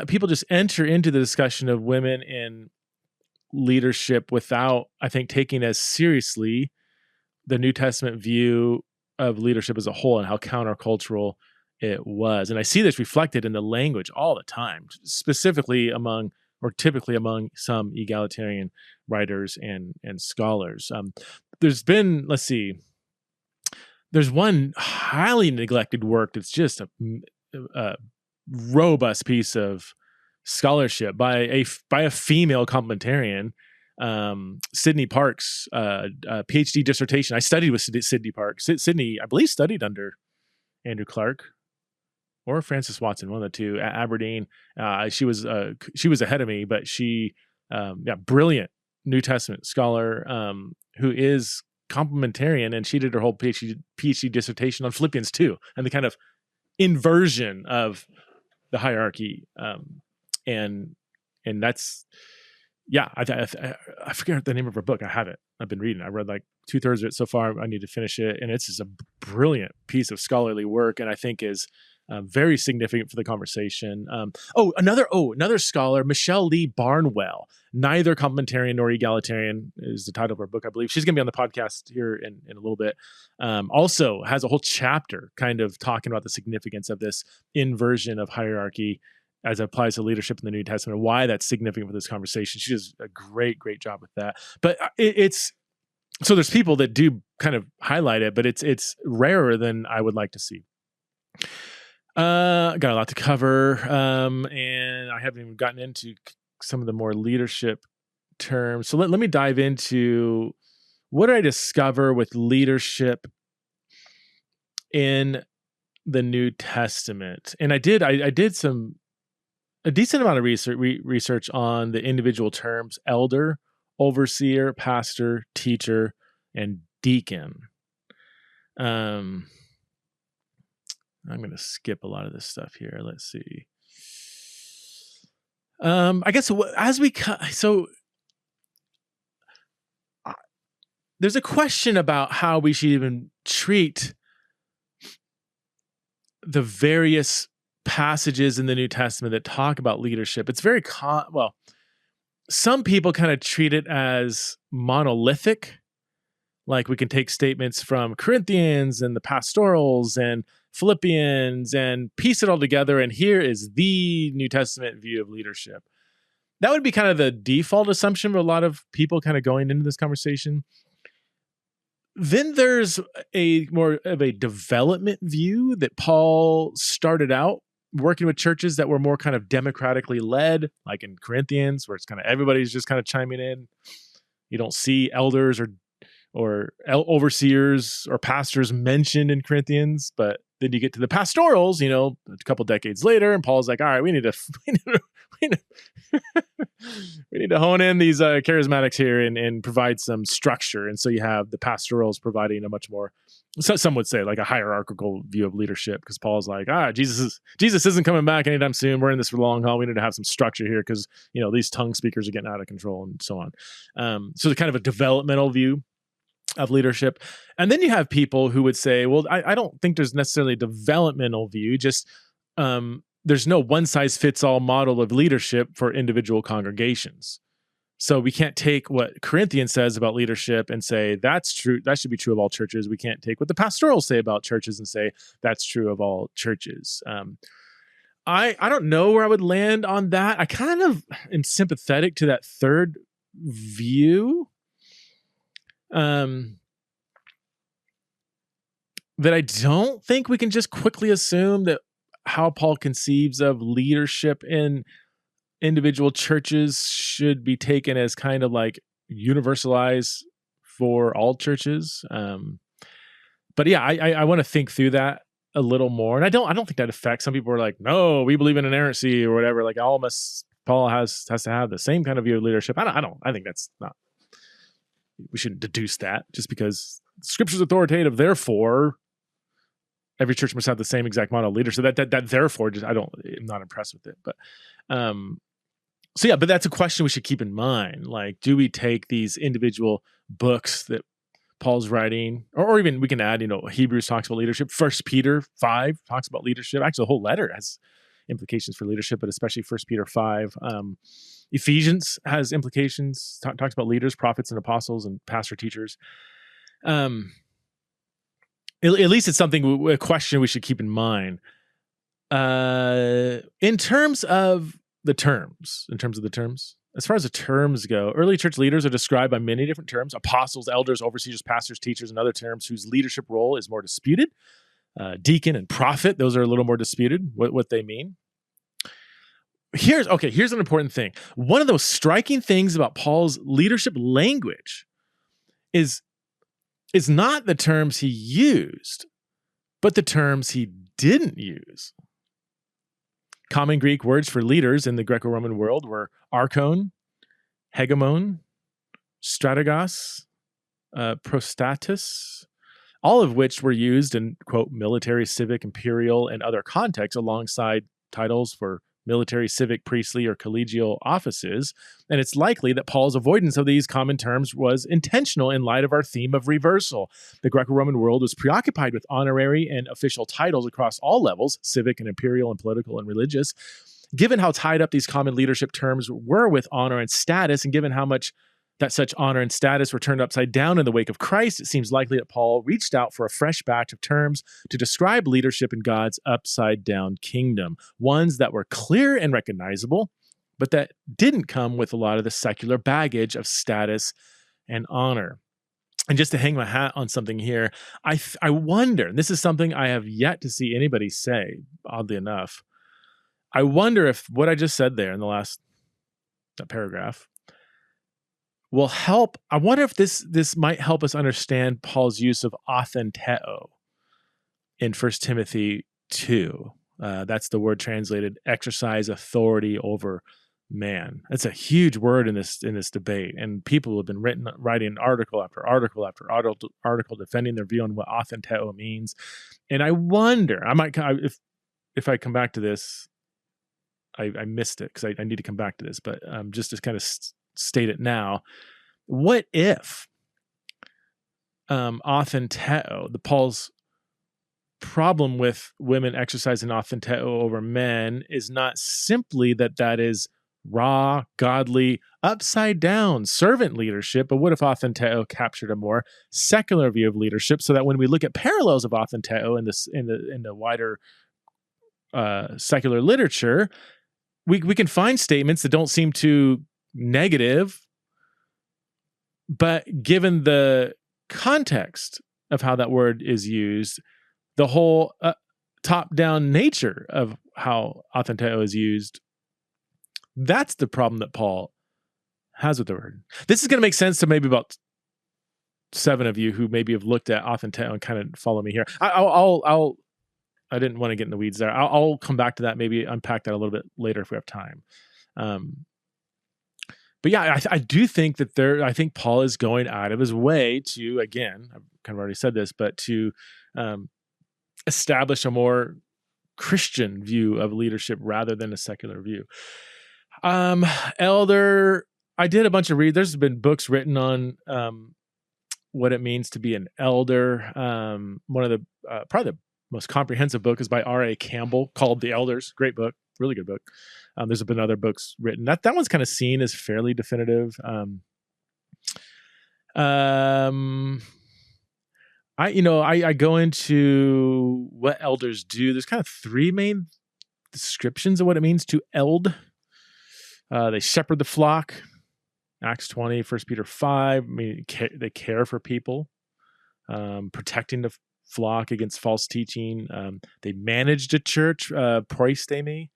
people just enter into the discussion of women in leadership without, I think, taking as seriously the New Testament view of leadership as a whole and how countercultural it was. And I see this reflected in the language all the time, specifically typically among some egalitarian writers and scholars. There's one highly neglected work that's just a robust piece of scholarship by a female complementarian, Sydney Parks, PhD dissertation. I studied with Sydney Parks. Sydney, I believe, studied under Andrew Clark or Francis Watson, one of the two, at Aberdeen. She was ahead of me, but she, brilliant New Testament scholar who is complementarian, and she did her whole PhD dissertation on Philippians 2 and the kind of inversion of the hierarchy, and that's, I forget the name of her book. I have it. I've been reading. I read like 2/3 of it so far. I need to finish it, and it's just a brilliant piece of scholarly work, and I think is very significant for the conversation. Another scholar, Michelle Lee Barnwell, neither complementarian nor egalitarian, is the title of her book, I believe. She's going to be on the podcast here in a little bit. Also has a whole chapter kind of talking about the significance of this inversion of hierarchy as it applies to leadership in the New Testament, and why that's significant for this conversation. She does a great job with that. But so there's people that do kind of highlight it, but it's rarer than I would like to see. Got a lot to cover, and I haven't even gotten into some of the more leadership terms. So let me dive into what I discover with leadership in the New Testament. And I did a decent amount of research on the individual terms: elder, overseer, pastor, teacher, and deacon. I'm going to skip a lot of this stuff here. Let's see. I guess there's a question about how we should even treat the various passages in the New Testament that talk about leadership. It's very some people kind of treat it as monolithic. Like we can take statements from Corinthians and the pastorals and Philippians and piece it all together, and here is the New Testament view of leadership. That would be kind of the default assumption for a lot of people kind of going into this conversation. Then there's a more of a development view that Paul started out working with churches that were more kind of democratically led, like in Corinthians, where it's kind of everybody's just kind of chiming in. You don't see elders or overseers or pastors mentioned in Corinthians, but then you get to the pastorals, a couple decades later, and Paul's like, all right, we need to we need to hone in these charismatics here and provide some structure. And so you have the pastorals providing a much more, so some would say, like a hierarchical view of leadership, because Paul's like, Jesus isn't coming back anytime soon. We're in this for the long haul. We need to have some structure here because these tongue speakers are getting out of control and so on. So it's kind of a developmental view of leadership. And then you have people who would say, well, I don't think there's necessarily a developmental view, just there's no one size fits all model of leadership for individual congregations. So we can't take what Corinthians says about leadership and say that's true, that should be true of all churches. We can't take what the pastorals say about churches and say that's true of all churches. I don't know where I would land on that. I kind of am sympathetic to that third view. That I don't think we can just quickly assume that how Paul conceives of leadership in individual churches should be taken as kind of like universalized for all churches. But yeah, I want to think through that a little more. And I don't think that affects. Some people are like, no, we believe in inerrancy or whatever. Like Paul has to have the same kind of view of leadership. I think that's not, we shouldn't deduce that just because Scripture's authoritative, therefore every church must have the same exact model of leadership. That therefore, I'm not impressed with it. But so yeah, but that's a question we should keep in mind. Like, do we take these individual books that Paul's writing, or even we can add, Hebrews talks about leadership. 1 Peter 5 talks about leadership. Actually, the whole letter has implications for leadership, but especially 1 Peter 5. Ephesians has implications, talks about leaders, prophets, and apostles, and pastor teachers. At least it's a question we should keep in mind. In terms of the terms, as far as the terms go, early church leaders are described by many different terms: apostles, elders, overseers, pastors, teachers, and other terms whose leadership role is more disputed. Deacon and prophet, those are a little more disputed, what they mean. Here's an important thing. One of those striking things about Paul's leadership language is not the terms he used, but the terms he didn't use. Common Greek words for leaders in the Greco-Roman world were archon, hegemon, strategos, prostatus, all of which were used in, quote, military, civic, imperial, and other contexts alongside titles for military, civic, priestly, or collegial offices. And it's likely that Paul's avoidance of these common terms was intentional in light of our theme of reversal. The Greco-Roman world was preoccupied with honorary and official titles across all levels, civic and imperial and political and religious. Given how tied up these common leadership terms were with honor and status, and given how much that such honor and status were turned upside down in the wake of Christ, it seems likely that Paul reached out for a fresh batch of terms to describe leadership in God's upside-down kingdom, ones that were clear and recognizable, but that didn't come with a lot of the secular baggage of status and honor. And just to hang my hat on something here, I wonder, and this is something I have yet to see anybody say, oddly enough, I wonder if what I just said there in the last paragraph will help. I wonder if this might help us understand Paul's use of authenteo in 1 Timothy 2. That's the word translated exercise authority over man. It's a huge word in this debate, and people have been writing article after article after article defending their view on what authenteo means. And I wonder, if I come back to this, I missed it because I need to come back to this, but just to kind of state it now. What if authenteo, Paul's problem with women exercising authenteo over men, is not simply that is raw, godly, upside down servant leadership, but what if authenteo captured a more secular view of leadership, so that when we look at parallels of authenteo in the wider secular literature, we can find statements that don't seem too negative, but given the context of how that word is used, the whole top-down nature of how authenteo is used, that's the problem that Paul has with the word. This is going to make sense to maybe about 7 of you who maybe have looked at authenteo and kind of follow me here. I didn't want to get in the weeds there. I'll come back to that, maybe unpack that a little bit later if we have time. But yeah, I do think that I think Paul is going out of his way to, again, I've kind of already said this, but to establish a more Christian view of leadership rather than a secular view. Elder, I did a bunch of there's been books written on what it means to be an elder. One of the probably the most comprehensive book is by R.A. Campbell called The Elders. Great book, really good book. There's been other books written. That one's kind of seen as fairly definitive. I go into what elders do. There's kind of three main descriptions of what it means to eld. They shepherd the flock. Acts 20, 1 Peter 5. I mean, they care for people, protecting the flock against false teaching. They managed a church. Proistemi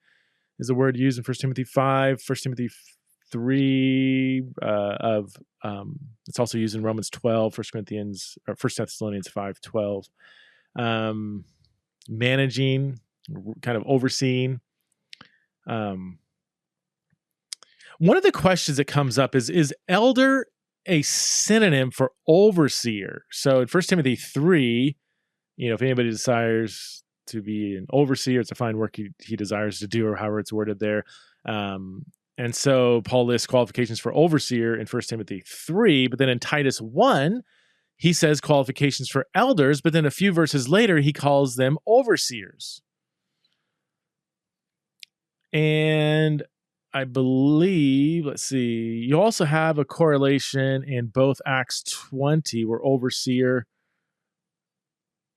is the word used in 1 Timothy 5, 1 Timothy 3 it's also used in Romans 12, 1 Thessalonians 5:12. Managing, kind of overseeing. One of the questions that comes up is elder a synonym for overseer? So in 1 Timothy 3, if anybody desires to be an overseer, it's a fine work he desires to do, or however it's worded there. And so Paul lists qualifications for overseer in 1 Timothy 3, but then in Titus 1, he says qualifications for elders, but then a few verses later, he calls them overseers. And I believe, you also have a correlation in both Acts 20 where overseer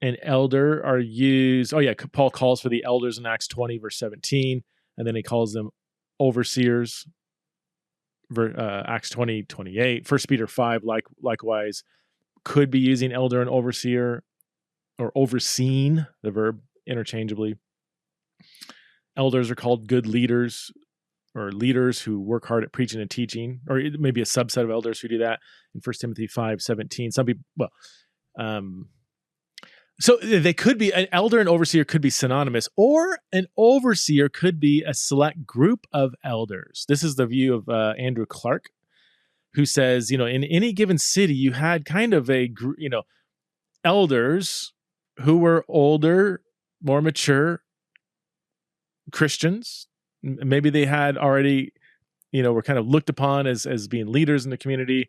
and elder are used. Oh yeah, Paul calls for the elders in Acts 20 verse 17, and then he calls them overseers. Acts 20, 28. 1 Peter 5 likewise could be using elder and overseer, or overseen, the verb, interchangeably. Elders are called good leaders, or leaders who work hard at preaching and teaching, or it may be a subset of elders who do that in 1 Timothy 5:17. Some people, so they could be, an elder and overseer could be synonymous, or an overseer could be a select group of elders. This is the view of Andrew Clark, who says, in any given city, you had kind of a, elders who were older, more mature Christians. Maybe they had already, were kind of looked upon as being leaders in the community.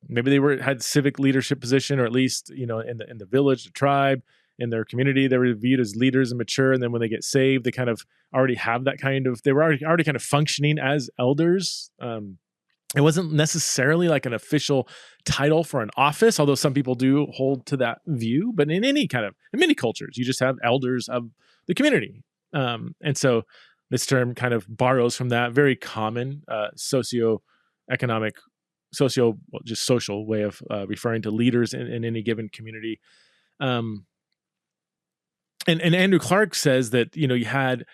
Maybe they had civic leadership position, or at least, in the village, the tribe, in their community, they were viewed as leaders and mature. And then when they get saved, they kind of already have that they were already kind of functioning as elders. It wasn't necessarily like an official title for an office, although some people do hold to that view. But in many cultures, you just have elders of the community. And so this term kind of borrows from that very common socioeconomic, just social way of referring to leaders in any given community. And Andrew Clark says that, you had,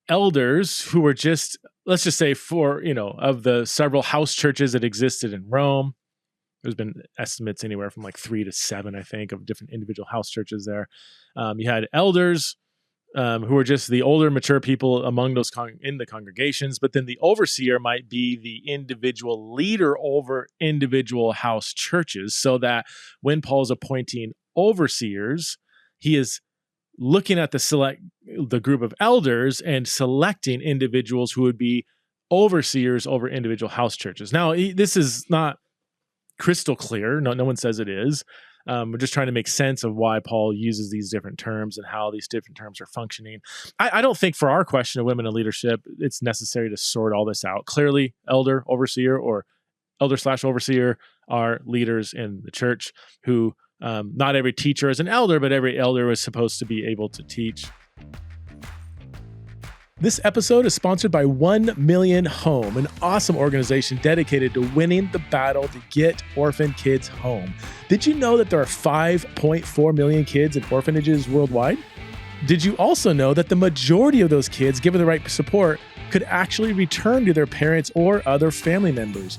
elders who were just, let's just say of the several house churches that existed in Rome. There's been estimates anywhere from like 3 to 7, I think, of different individual house churches there. You had elders who were just the older, mature people among those in the congregations. But then the overseer might be the individual leader over individual house churches, so that when Paul's appointing overseers, he is looking at the group of elders and selecting individuals who would be overseers over individual house churches. Now, this is not crystal clear. No one says it is. We're just trying to make sense of why Paul uses these different terms and how these different terms are functioning. I don't think for our question of women in leadership, it's necessary to sort all this out. Clearly, elder, overseer, or elder/overseer are leaders in the church who, not every teacher is an elder, but every elder is supposed to be able to teach. This episode is sponsored by 1 Million Home, an awesome organization dedicated to winning the battle to get orphan kids home. Did you know that there are 5.4 million kids in orphanages worldwide? Did you also know that the majority of those kids, given the right support, could actually return to their parents or other family members?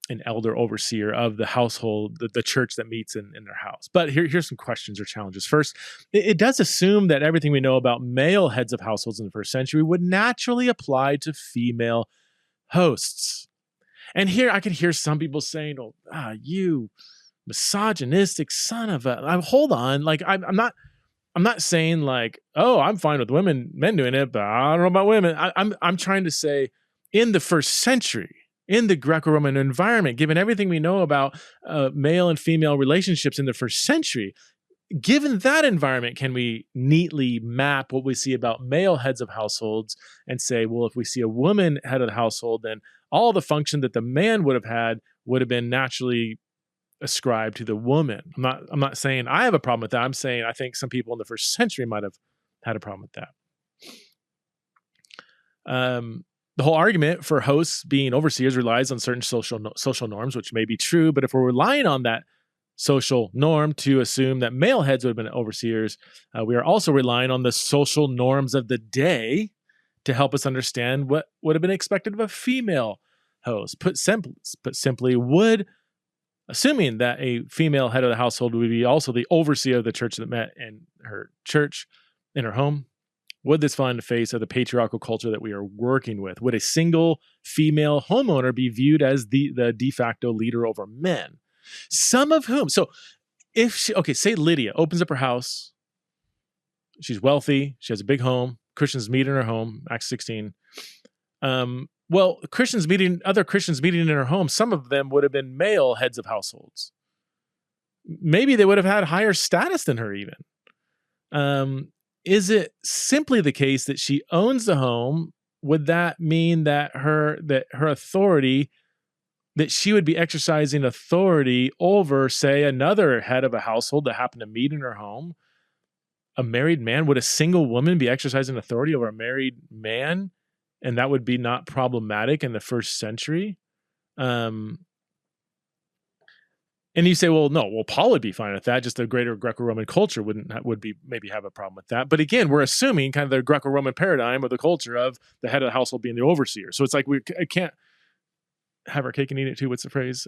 an elder overseer of the household, the church that meets in their house. But here's some questions or challenges. First, it does assume that everything we know about male heads of households in the first century would naturally apply to female hosts. And here I can hear some people saying, "Oh, you misogynistic son of a." Hold on, like I'm not saying like, "Oh, I'm fine with men doing it, but I don't know about women." I'm trying to say, in the first century, in the Greco-Roman environment, given everything we know about male and female relationships in the first century, given that environment, can we neatly map what we see about male heads of households and say, well, if we see a woman head of the household, then all the function that the man would have had would have been naturally ascribed to the woman. I'm not saying I have a problem with that. I'm saying I think some people in the first century might have had a problem with that. The whole argument for hosts being overseers relies on certain social norms, which may be true, but if we're relying on that social norm to assume that male heads would have been overseers, we are also relying on the social norms of the day to help us understand what would have been expected of a female host. Put simply, assuming that a female head of the household would be also the overseer of the church that met in her church, in her home, would this fly in the face of the patriarchal culture that we are working with? Would a single female homeowner be viewed as the de facto leader over men? Some of whom, so if say Lydia opens up her house, she's wealthy, she has a big home, Christians meet in her home, Acts 16. Well, other Christians meeting in her home, some of them would have been male heads of households. Maybe they would have had higher status than her even. Is it simply the case that she owns the home? Would that mean that her authority, that she would be exercising authority over, say, another head of a household that happened to meet in her home? A married man? Would a single woman be exercising authority over a married man? And that would be not problematic in the first century? And you say, well, no, Paul would be fine with that. Just the greater Greco-Roman culture would maybe have a problem with that. But again, we're assuming kind of the Greco-Roman paradigm or the culture of the head of the household being the overseer. So it's like I can't have our cake and eat it too. What's the phrase?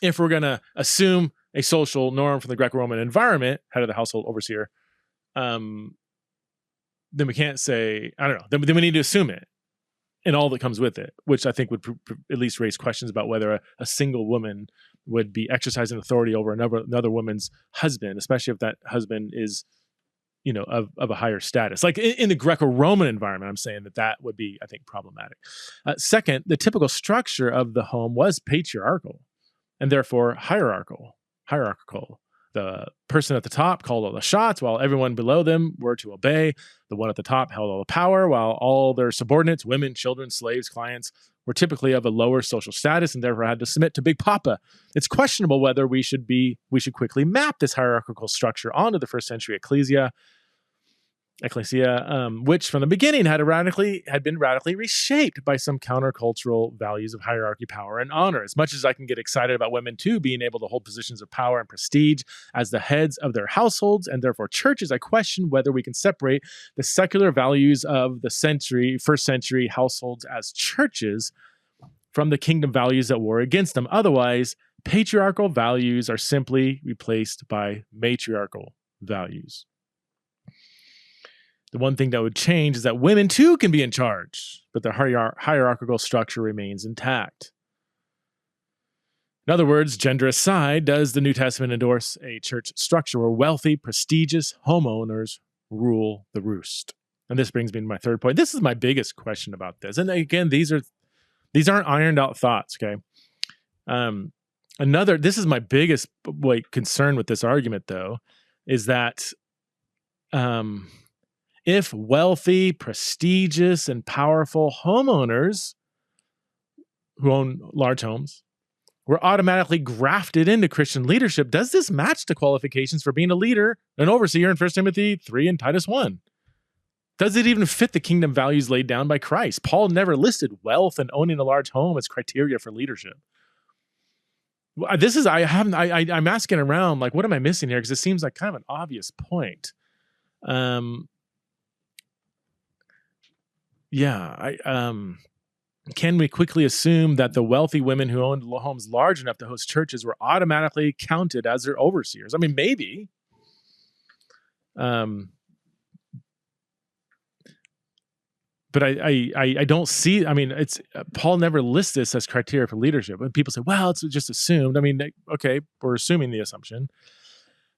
If we're going to assume a social norm from the Greco-Roman environment, head of the household, overseer, then we can't say, I don't know, then we need to assume it and all that comes with it, which I think would at least raise questions about whether a single woman would be exercising authority over another woman's husband, especially if that husband is, of a higher status. Like in the Greco-Roman environment, I'm saying that would be, I think, problematic. Second, the typical structure of the home was patriarchal and therefore hierarchical. The person at the top called all the shots while everyone below them were to obey. The one at the top held all the power while all their subordinates, women, children, slaves, clients, were typically of a lower social status and therefore had to submit to Big Papa. It's questionable whether we should quickly map this hierarchical structure onto the first century ecclesia, which from the beginning had been radically reshaped by some countercultural values of hierarchy, power, and honor. As much as I can get excited about women too being able to hold positions of power and prestige as the heads of their households and therefore churches, I question whether we can separate the secular values of the first century households as churches from the kingdom values that war against them. Otherwise, patriarchal values are simply replaced by matriarchal values. The one thing that would change is that women too can be in charge, but the hierarchical structure remains intact. In other words, gender aside, does the New Testament endorse a church structure where wealthy, prestigious homeowners rule the roost? And this brings me to my third point. This is my biggest question about this. And again, these aren't ironed out thoughts, okay? This is my biggest concern with this argument, though, is that if wealthy, prestigious, and powerful homeowners who own large homes were automatically grafted into Christian leadership, does this match the qualifications for being a leader, an overseer in 1 Timothy 3 and Titus 1? Does it even fit the kingdom values laid down by Christ? Paul never listed wealth and owning a large home as criteria for leadership. I'm asking around, like, what am I missing here? Because it seems like kind of an obvious point. can we quickly assume that the wealthy women who owned homes large enough to host churches were automatically counted as their overseers? I mean, maybe. But I don't see. I mean, it's Paul never lists this as criteria for leadership. When people say, "Well, it's just assumed," I mean, okay, we're assuming the assumption.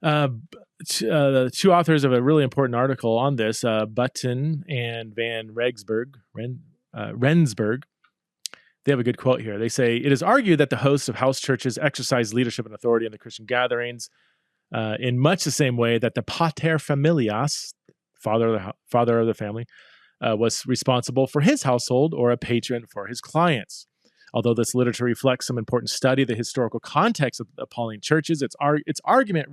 The two authors of a really important article on this, Button and Van Rensburg, they have a good quote here. They say, "It is argued that the hosts of house churches exercise leadership and authority in the Christian gatherings in much the same way that the pater familias, father of the family, was responsible for his household or a patron for his clients. Although this literature reflects some important study of the historical context of the Pauline churches, its argument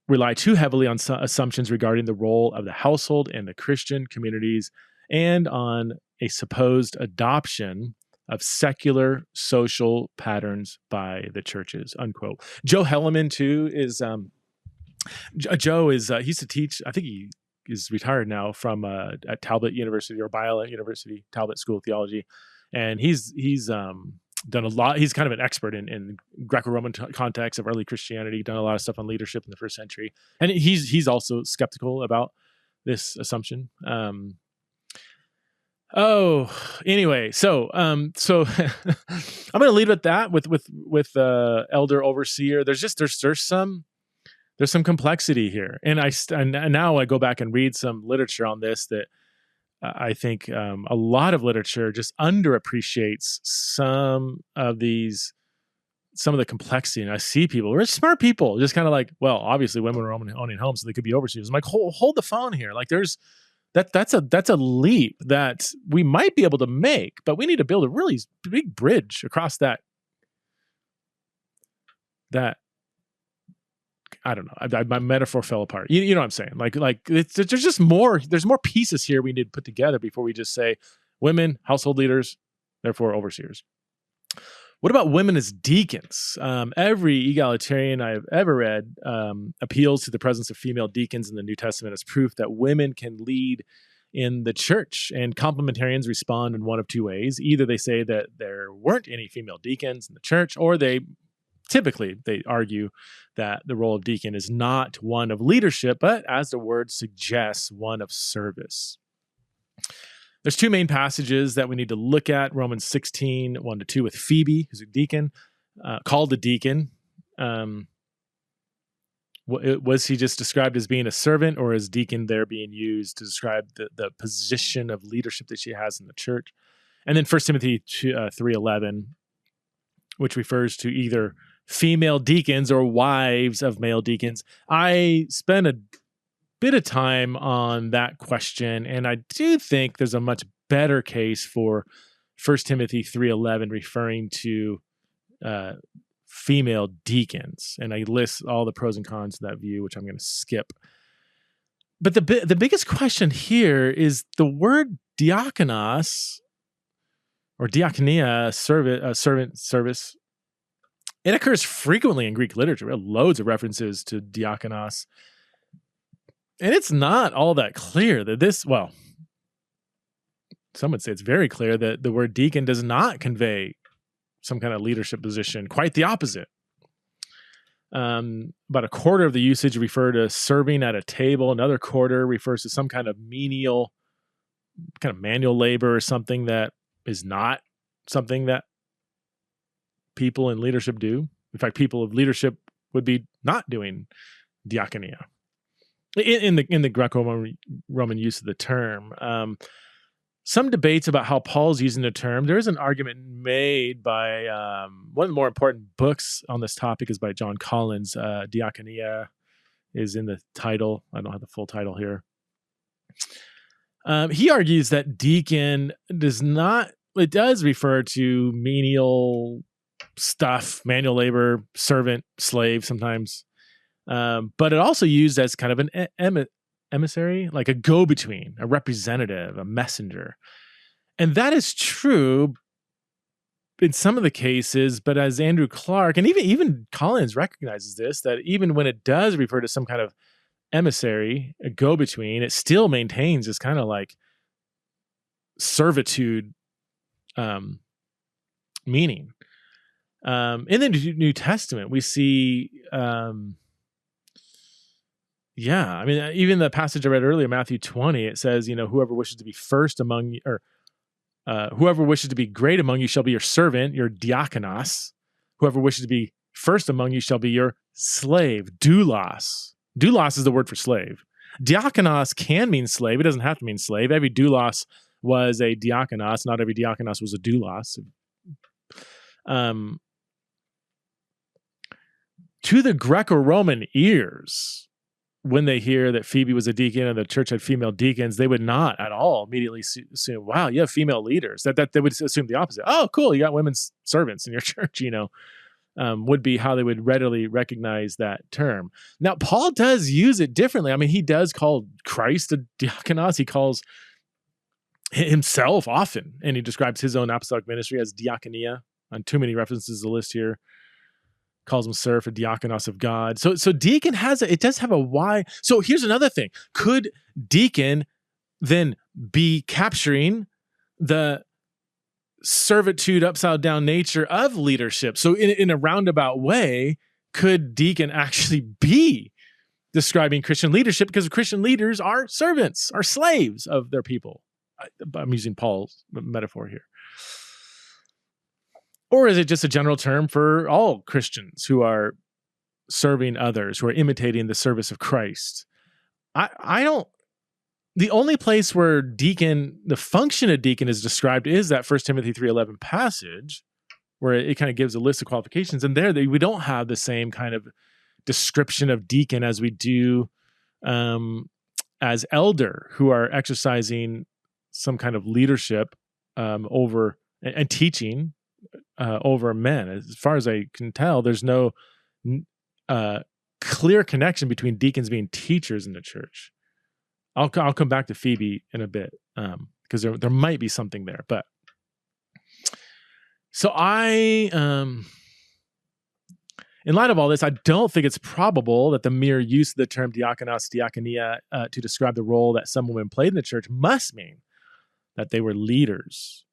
rely too heavily on assumptions regarding the role of the household in the Christian communities and on a supposed adoption of secular social patterns by the churches," unquote. Joe Helleman, too, is Joe is he used to teach. I think he is retired now from at Talbot University or Biola University, Talbot School of Theology, and he's done a lot. He's kind of an expert in Greco-Roman context of early Christianity. Done a lot of stuff on leadership in the first century, and he's also skeptical about this assumption. Anyway, so I'm going to leave it at that with elder overseer. There's some complexity here, and now I go back and read some literature on this that I think a lot of literature just underappreciates some of the complexity. And I see people, we're smart people, just kind of like, well, obviously women are owning homes, so they could be overseers. I'm like, hold the phone here. Like that's a leap that we might be able to make, but we need to build a really big bridge across that I don't know. My metaphor fell apart. You know what I'm saying? Like there's just more. There's more pieces here we need to put together before we just say women, household leaders, therefore overseers. What about women as deacons? Every egalitarian I've ever read appeals to the presence of female deacons in the New Testament as proof that women can lead in the church. And complementarians respond in one of two ways. Either they say that there weren't any female deacons in the church, or they argue that the role of deacon is not one of leadership, but as the word suggests, one of service. There's two main passages that we need to look at. Romans 16, 1-2 with Phoebe, who's a deacon, called a deacon. Was he just described as being a servant, or is deacon there being used to describe the position of leadership that she has in the church? And then 1 Timothy 3:11, which refers to either female deacons or wives of male deacons. I spent a bit of time on that question, and I do think there's a much better case for 1 Timothy 3:11 referring to female deacons, and I list all the pros and cons to that view, which I'm going to skip. But the biggest question here is the word diakonos or diakonia, servant service. It occurs frequently in Greek literature. We have loads of references to diakonos. And it's not all that clear that some would say it's very clear that the word deacon does not convey some kind of leadership position. Quite the opposite. About a quarter of the usage refer to serving at a table. Another quarter refers to some kind of menial, kind of manual labor or something that is not something that people in leadership do. In fact, people of leadership would be not doing diakonia in the Greco-Roman use of the term. Some debates about how Paul's using the term. There is an argument made by one of the more important books on this topic is by John Collins. Diakonia is in the title. I don't have the full title here. He argues that deacon it does refer to menial stuff, manual labor, servant, slave sometimes. But it also used as kind of an emissary, like a go-between, a representative, a messenger. And that is true in some of the cases, but as Andrew Clark, and even Collins recognizes this, that even when it does refer to some kind of emissary, a go-between, it still maintains this kind of like servitude meaning. In the New Testament, we see, even the passage I read earlier, Matthew 20, it says, whoever wishes to be first among you, or whoever wishes to be great among you shall be your servant, your diakonos. Whoever wishes to be first among you shall be your slave, doulos. Doulos is the word for slave. Diakonos can mean slave. It doesn't have to mean slave. Every doulos was a diakonos. Not every diakonos was a doulos. To the Greco-Roman ears, when they hear that Phoebe was a deacon and the church had female deacons, they would not at all immediately assume, wow, you have female leaders. That they would assume the opposite. Oh, cool, you got women's servants in your church, would be how they would readily recognize that term. Now, Paul does use it differently. I mean, he does call Christ a diakonos. He calls himself often, and he describes his own apostolic ministry as diakonia. On too many references to the list here. Calls himself a diakonos of God. So deacon it does have a why. So here's another thing. Could deacon then be capturing the servitude, upside down nature of leadership? So in a roundabout way, could deacon actually be describing Christian leadership? Because Christian leaders are servants, are slaves of their people. I'm using Paul's metaphor here. Or is it just a general term for all Christians who are serving others, who are imitating the service of Christ? I don't. The only place where the function of deacon is described is that 1 Timothy 3:11 passage, where it kind of gives a list of qualifications. And there we don't have the same kind of description of deacon as we do as elder, who are exercising some kind of leadership over and teaching over men. As far as I can tell, there's no clear connection between deacons being teachers in the church. I'll come back to Phoebe in a bit because there might be something there. But so in light of all this, I don't think it's probable that the mere use of the term diakonos, diakonia to describe the role that some women played in the church must mean that they were leaders.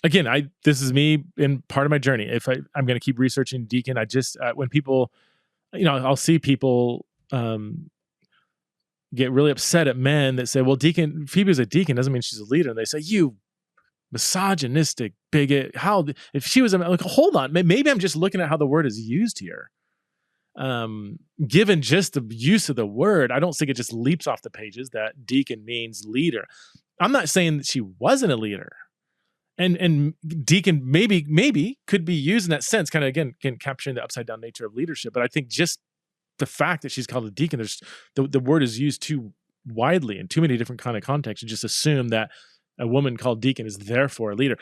Again, this is me in part of my journey. If I'm going to keep researching deacon, I just when people, I'll see people get really upset at men that say, "Well, Phoebe's a deacon doesn't mean she's a leader," and they say, "You misogynistic bigot! How if she was like, hold on, maybe I'm just looking at how the word is used here. Given just the use of the word, I don't think it just leaps off the pages that deacon means leader. I'm not saying that she wasn't a leader." And deacon maybe could be used in that sense, kind of again capturing the upside down nature of leadership. But I think just the fact that she's called a deacon, there's the word is used too widely in too many different kind of contexts to just assume that a woman called deacon is therefore a leader.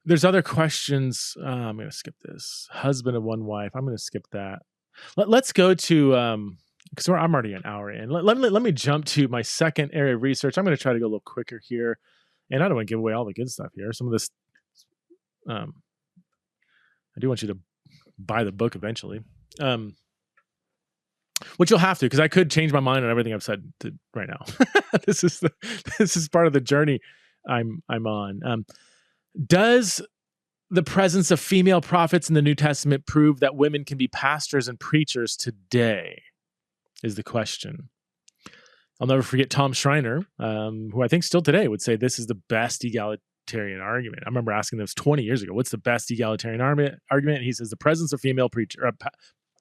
There's other questions. I'm going to skip this. Husband of one wife. I'm going to skip that. Let's go to because I'm already an hour in. Let me jump to my second area of research. I'm going to try to go a little quicker here, and I don't want to give away all the good stuff here. Some of this, I do want you to buy the book eventually, which you'll have to, because I could change my mind on everything I've said right now. This is part of the journey I'm on. Does the presence of female prophets in the New Testament prove that women can be pastors and preachers today? Is the question. I'll never forget Tom Schreiner, who I think still today would say this is the best egalitarian argument. I remember asking this 20 years ago, what's the best egalitarian argument? And he says the presence of female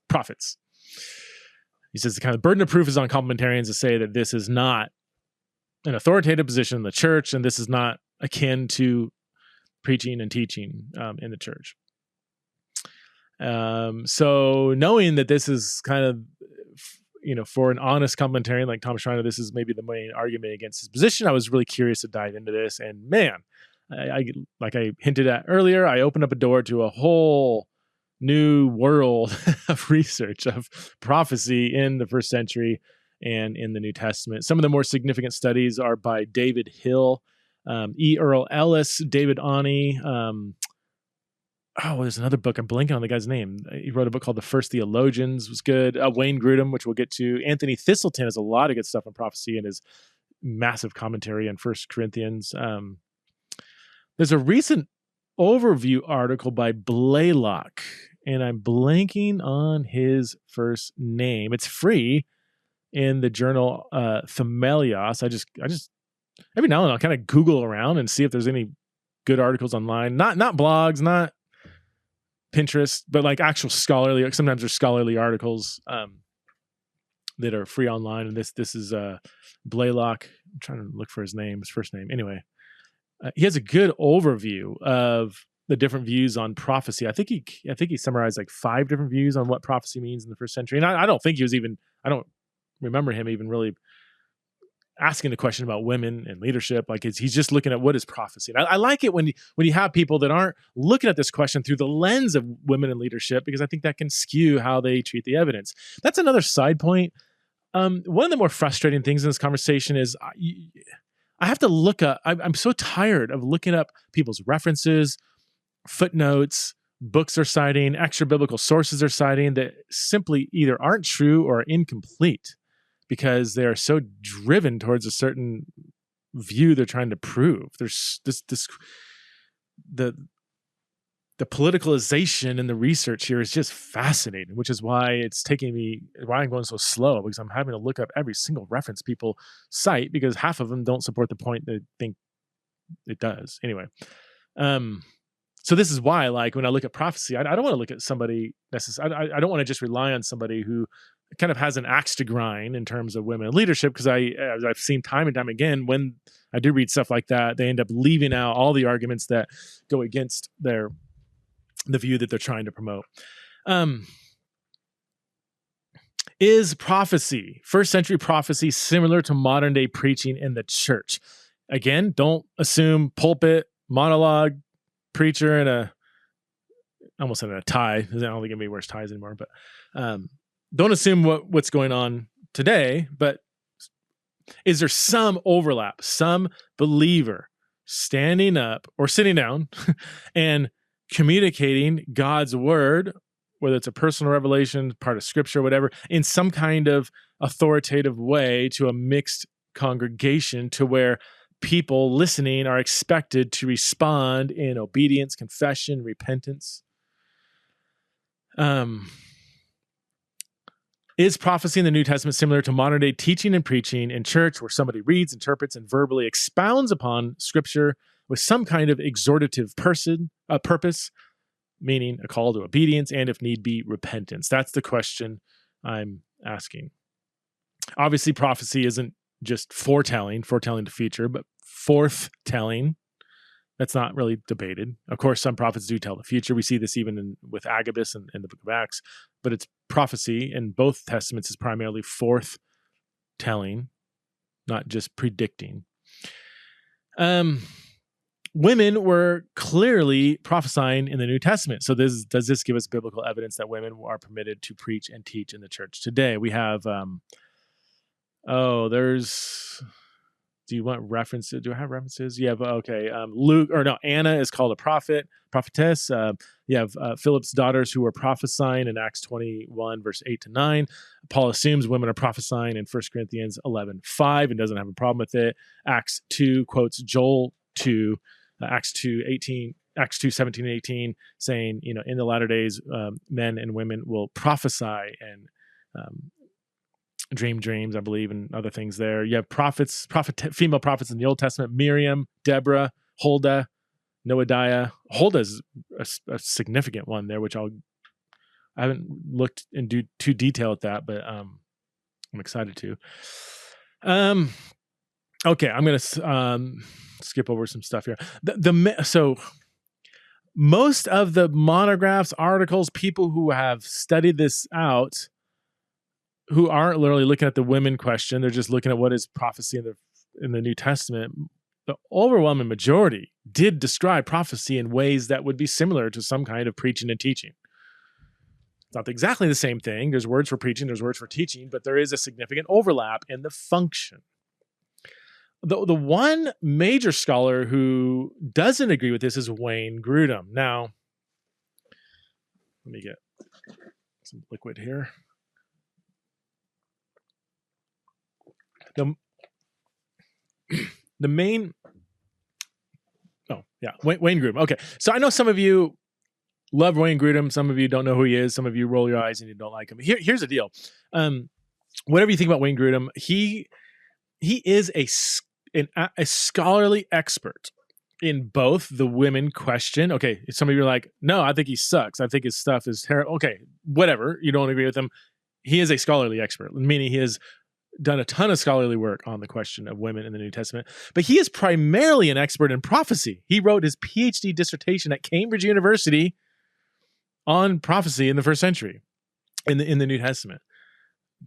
prophets. He says the kind of burden of proof is on complementarians to say that this is not an authoritative position in the church, and this is not akin to preaching and teaching in the church. So knowing that this is kind of, for an honest complementarian like Tom Schreiner, this is maybe the main argument against his position. I was really curious to dive into this, and man, I like I hinted at earlier, I opened up a door to a whole new world of research of prophecy in the first century and in the New Testament. Some of the more significant studies are by David Hill, E. Earl Ellis, David Ani. There's another book. I'm blanking on the guy's name. He wrote a book called The First Theologians. Was good. Wayne Grudem, which we'll get to. Anthony Thistleton has a lot of good stuff on prophecy and is massive commentary on First Corinthians. There's a recent overview article by Blaylock, and I'm blanking on his first name. It's free in the journal Themelios. I just every now and then I'll kind of Google around and see if there's any good articles online. Not blogs, not Pinterest, but like actual scholarly. Sometimes there's scholarly articles that are free online. And this is Blaylock. I'm trying to look for his first name. Anyway, he has a good overview of the different views on prophecy. I think he summarized like 5 different views on what prophecy means in the first century. And I don't think I don't remember him even really asking the question about women and leadership. Like he's just looking at what is prophecy. And I like it when you have people that aren't looking at this question through the lens of women in leadership, because I think that can skew how they treat the evidence. That's another side point. One of the more frustrating things in this conversation is I have to look up. I'm so tired of looking up people's references, footnotes, books they're citing, extra biblical sources they're citing that simply either aren't true or are incomplete, because they're so driven towards a certain view they're trying to prove. There's the politicalization in the research here is just fascinating, which is why I'm going so slow, because I'm having to look up every single reference people cite, because half of them don't support the point they think it does. Anyway, so this is why, like, when I look at prophecy, I don't want to look at somebody necessarily. I don't want to just rely on somebody who kind of has an axe to grind in terms of women in leadership, because as I've seen time and time again, when I do read stuff like that, they end up leaving out all the arguments that go against the view that they're trying to promote. Is prophecy, first century prophecy, similar to modern day preaching in the church? Again, don't assume pulpit, monologue, preacher in I almost said in a tie. I don't think anybody wears ties anymore, but don't assume what's going on today. But is there some overlap, some believer standing up or sitting down and communicating God's word, whether it's a personal revelation, part of scripture, whatever, in some kind of authoritative way to a mixed congregation, to where people listening are expected to respond in obedience, confession, repentance? Is prophecy in the New Testament similar to modern day teaching and preaching in church, where somebody reads, interprets, and verbally expounds upon scripture with some kind of exhortative purpose, meaning a call to obedience and, if need be, repentance? That's the question I'm asking. Obviously, prophecy isn't just foretelling the future, but forthtelling. That's not really debated. Of course, some prophets do tell the future. We see this even with Agabus in the book of Acts, but it's prophecy in both testaments is primarily forthtelling, not just predicting. Women were clearly prophesying in the New Testament. So does this give us biblical evidence that women are permitted to preach and teach in the church today? We have, do you want references? Do I have references? You have, Anna is called a prophetess. You have Philip's daughters who were prophesying in Acts 21, verse 8-9. Paul assumes women are prophesying in 1 Corinthians 11:5 and doesn't have a problem with it. Acts 2 quotes Joel 2, Acts 2:17 and 18, saying, in the latter days, men and women will prophesy and dream dreams, I believe, and other things there. You have female prophets in the Old Testament: Miriam, Deborah, Huldah, Noadiah. Huldah is a significant one there, which I haven't looked into too detail at that, but I'm excited to. Okay, I'm going to skip over some stuff here. So most of the monographs, articles, people who have studied this out, who aren't literally looking at the women question, they're just looking at what is prophecy in the New Testament. The overwhelming majority did describe prophecy in ways that would be similar to some kind of preaching and teaching. It's not exactly the same thing. There's words for preaching, there's words for teaching, but there is a significant overlap in the function. The one major scholar who doesn't agree with this is Wayne Grudem. Now, let me get some liquid here. the main, Wayne Grudem. Okay, so I know some of you love Wayne Grudem. Some of you don't know who he is. Some of you roll your eyes and you don't like him. Here's the deal. Whatever you think about Wayne Grudem, he is a scholarly expert in both the women question. Okay, some of you are like, no, I think he sucks. I think his stuff is terrible. Okay, whatever. You don't agree with him. He is a scholarly expert, meaning he has done a ton of scholarly work on the question of women in the New Testament. But he is primarily an expert in prophecy. He wrote his PhD dissertation at Cambridge University on prophecy in the first century in the New Testament.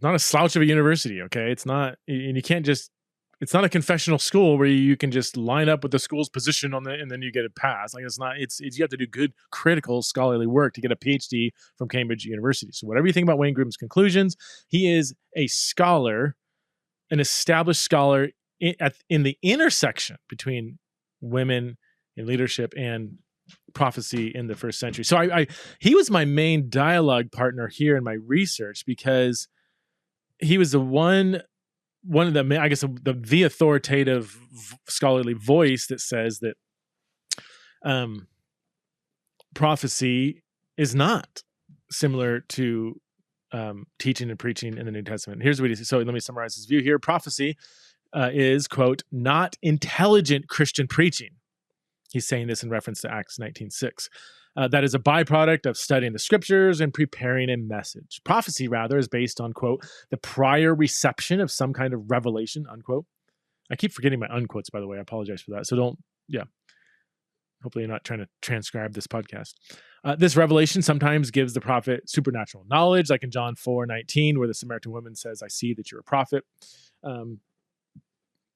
Not a slouch of a university, okay? It's not, and you can't just, it's not a confessional school where you can just line up with the school's position and then you get a pass. Like it's not, it's you have to do good critical scholarly work to get a PhD from Cambridge University. So whatever you think about Wayne Grudem's conclusions, he is a scholar, an established scholar in the intersection between women in leadership and prophecy in the first century. So he was my main dialogue partner here in my research because he was one of the, I guess, the authoritative scholarly voice that says that prophecy is not similar to teaching and preaching in the New Testament. Here's what he says. So let me summarize his view here. Prophecy is, quote, not intelligent Christian preaching. He's saying this in reference to Acts 19:6. That is a byproduct of studying the scriptures and preparing a message. Prophecy, rather, is based on, quote, the prior reception of some kind of revelation, unquote. I keep forgetting my unquotes, by the way. I apologize for that. So hopefully you're not trying to transcribe this podcast. This revelation sometimes gives the prophet supernatural knowledge, like in John 4:19, where the Samaritan woman says, I see that you're a prophet.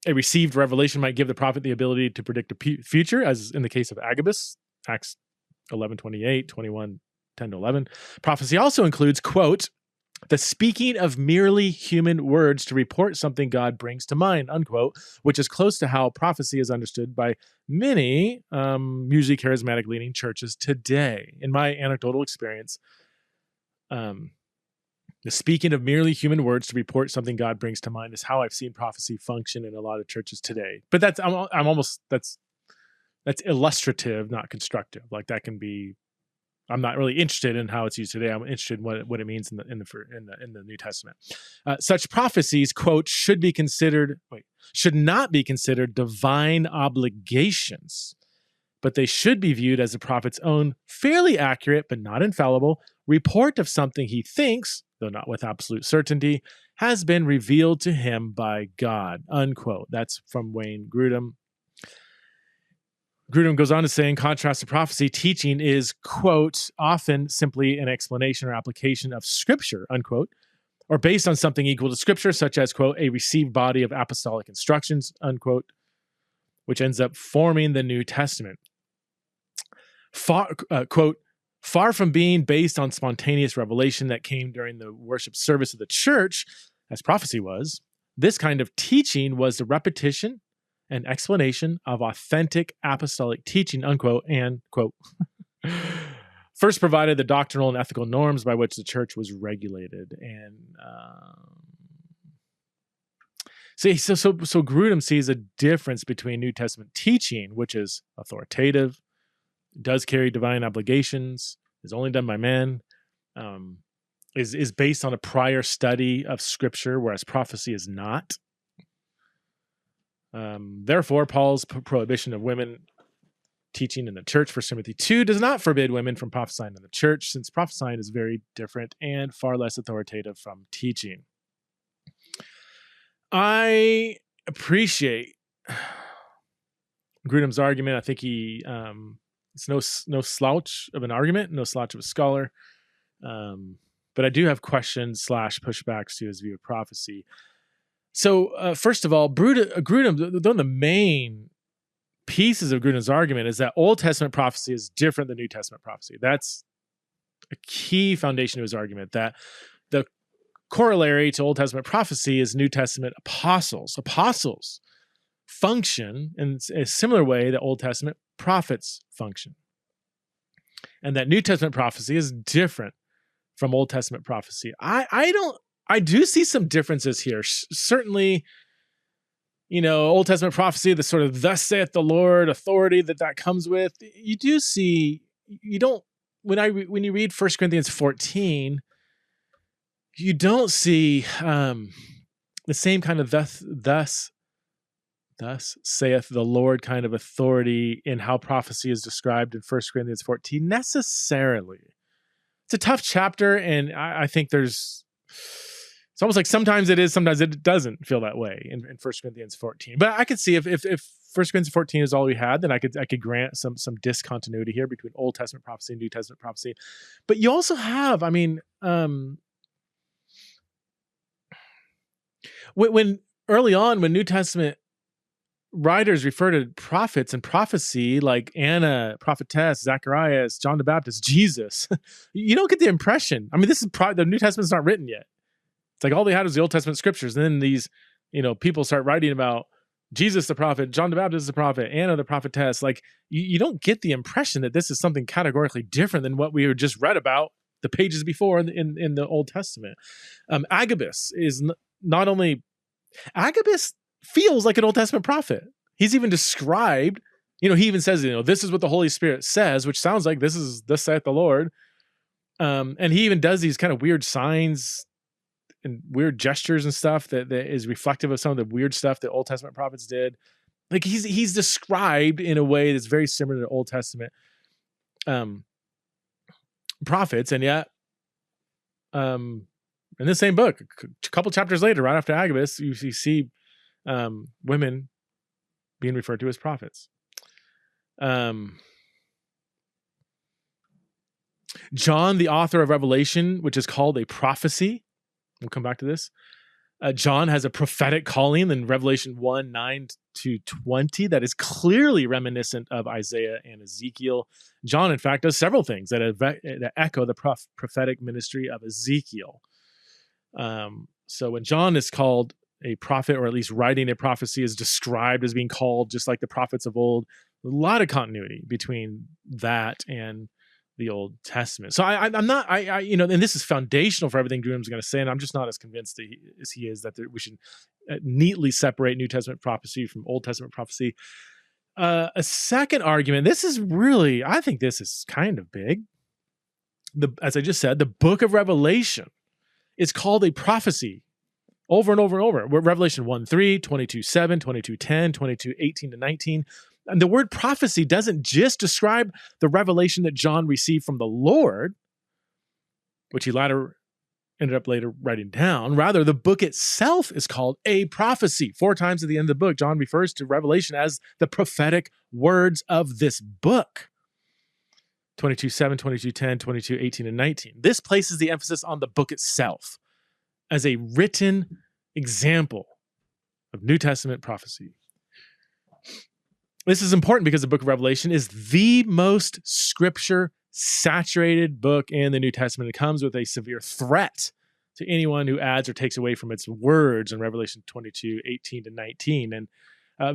A received revelation might give the prophet the ability to predict the future, as in the case of Agabus, Acts 11:28, 21:10-11. Prophecy also includes, quote, the speaking of merely human words to report something God brings to mind, unquote, which is close to how prophecy is understood by many, usually charismatic leaning churches today. In my anecdotal experience, the speaking of merely human words to report something God brings to mind is how I've seen prophecy function in a lot of churches today. But that's illustrative, not constructive. Like that can be. I'm not really interested in how it's used today. I'm interested in what it means in the New Testament. Such prophecies, quote, should not be considered divine obligations, but they should be viewed as the prophet's own fairly accurate but not infallible report of something he thinks, though not with absolute certainty, has been revealed to him by God, unquote. That's from Wayne Grudem. Grudem goes on to say, in contrast to prophecy, teaching is, quote, often simply an explanation or application of Scripture, unquote, or based on something equal to Scripture, such as, quote, a received body of apostolic instructions, unquote, which ends up forming the New Testament. Quote, far from being based on spontaneous revelation that came during the worship service of the church, as prophecy was, this kind of teaching was the repetition and explanation of authentic apostolic teaching, unquote, and, quote, first provided the doctrinal and ethical norms by which the church was regulated. And so Grudem sees a difference between New Testament teaching, which is authoritative, does carry divine obligations, is only done by men, is based on a prior study of Scripture, whereas prophecy is not. Therefore, Paul's prohibition of women teaching in the church, 1 Timothy 2, does not forbid women from prophesying in the church, since prophesying is very different and far less authoritative from teaching. I appreciate Grudem's argument. I think it's no slouch of an argument, no slouch of a scholar. But I do have questions / pushbacks to his view of prophecy. So first of all, Grudem, one of the main pieces of Grudem's argument is that Old Testament prophecy is different than New Testament prophecy. That's a key foundation to his argument, that the corollary to Old Testament prophecy is New Testament apostles. Apostles function in a similar way that Old Testament prophets function. And that New Testament prophecy is different from Old Testament prophecy. I do see some differences here. Certainly, Old Testament prophecy, the sort of thus saith the Lord authority that comes with, you do see, you don't, when you read 1 Corinthians 14, you don't see the same kind of thus saith the Lord kind of authority in how prophecy is described in 1 Corinthians 14 necessarily. It's a tough chapter, and I think it's almost like sometimes it is, sometimes it doesn't feel that way in 1 Corinthians 14. But I could see if 1 Corinthians 14 is all we had, then I could grant some discontinuity here between Old Testament prophecy and New Testament prophecy. But you also have, when early on, when New Testament writers refer to prophets and prophecy, like Anna, prophetess, Zacharias, John the Baptist, Jesus, you don't get the impression. This is the New Testament's not written yet. It's like all they had was the Old Testament scriptures. And then these, people start writing about Jesus the prophet, John the Baptist the prophet, Anna the prophetess. Like you don't get the impression that this is something categorically different than what we were just read about the pages before in the Old Testament. Agabus is not only, Agabus feels like an Old Testament prophet. He's even described, he even says, this is what the Holy Spirit says, which sounds like this saith the Lord. And he even does these kind of weird signs and weird gestures and stuff that is reflective of some of the weird stuff that Old Testament prophets did. Like he's described in a way that's very similar to Old Testament prophets. And yet, in the same book, a couple chapters later, right after Agabus, you see women being referred to as prophets. John, the author of Revelation, which is called a prophecy. We'll come back to this. John has a prophetic calling in Revelation 1:9-20 that is clearly reminiscent of Isaiah and Ezekiel. John, in fact, does several things that echo the prophetic ministry of Ezekiel. So when John is called a prophet, or at least writing a prophecy, is described as being called just like the prophets of old, a lot of continuity between that and the Old Testament. So I'm not, and this is foundational for everything Graham's going to say, and I'm just not as convinced as he is that we should neatly separate New Testament prophecy from Old Testament prophecy. A second argument, I think this is kind of big. As I just said, the book of Revelation is called a prophecy over and over and over. Revelation 1:3, 22:7, 22:10, 22:18-19. And the word prophecy doesn't just describe the revelation that John received from the Lord, which he ended up writing down. Rather, the book itself is called a prophecy. 4 times at the end of the book, John refers to Revelation as the prophetic words of this book. 22:7, 22:10, 22:18-19. This places the emphasis on the book itself as a written example of New Testament prophecy. This is important because the book of Revelation is the most scripture-saturated book in the New Testament. It comes with a severe threat to anyone who adds or takes away from its words in Revelation 22:18-19. And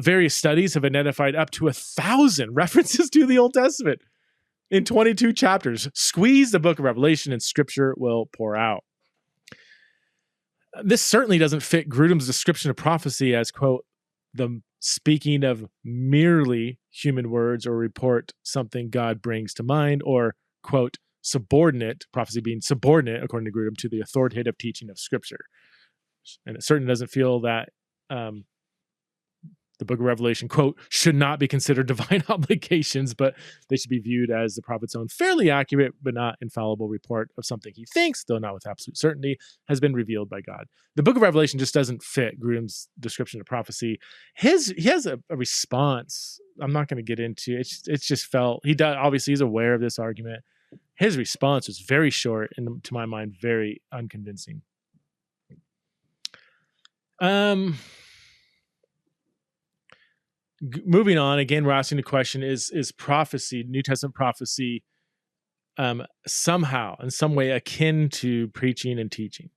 various studies have identified up to 1,000 references to the Old Testament in 22 chapters. Squeeze the book of Revelation and scripture will pour out. This certainly doesn't fit Grudem's description of prophecy as, quote, the speaking of merely human words or report something God brings to mind, or, quote, subordinate, prophecy being subordinate, according to Grudem, to the authoritative teaching of Scripture. And it certainly doesn't feel that the book of Revelation, quote, should not be considered divine obligations, but they should be viewed as the prophet's own fairly accurate but not infallible report of something he thinks, though not with absolute certainty, has been revealed by God. The book of Revelation just doesn't fit Grudem's description of prophecy. He has a response I'm not going to get into. It's just felt, obviously he's aware of this argument. His response was very short and, to my mind, very unconvincing. Moving on, again, we're asking the question, is prophecy, New Testament prophecy, somehow, in some way, akin to preaching and teaching?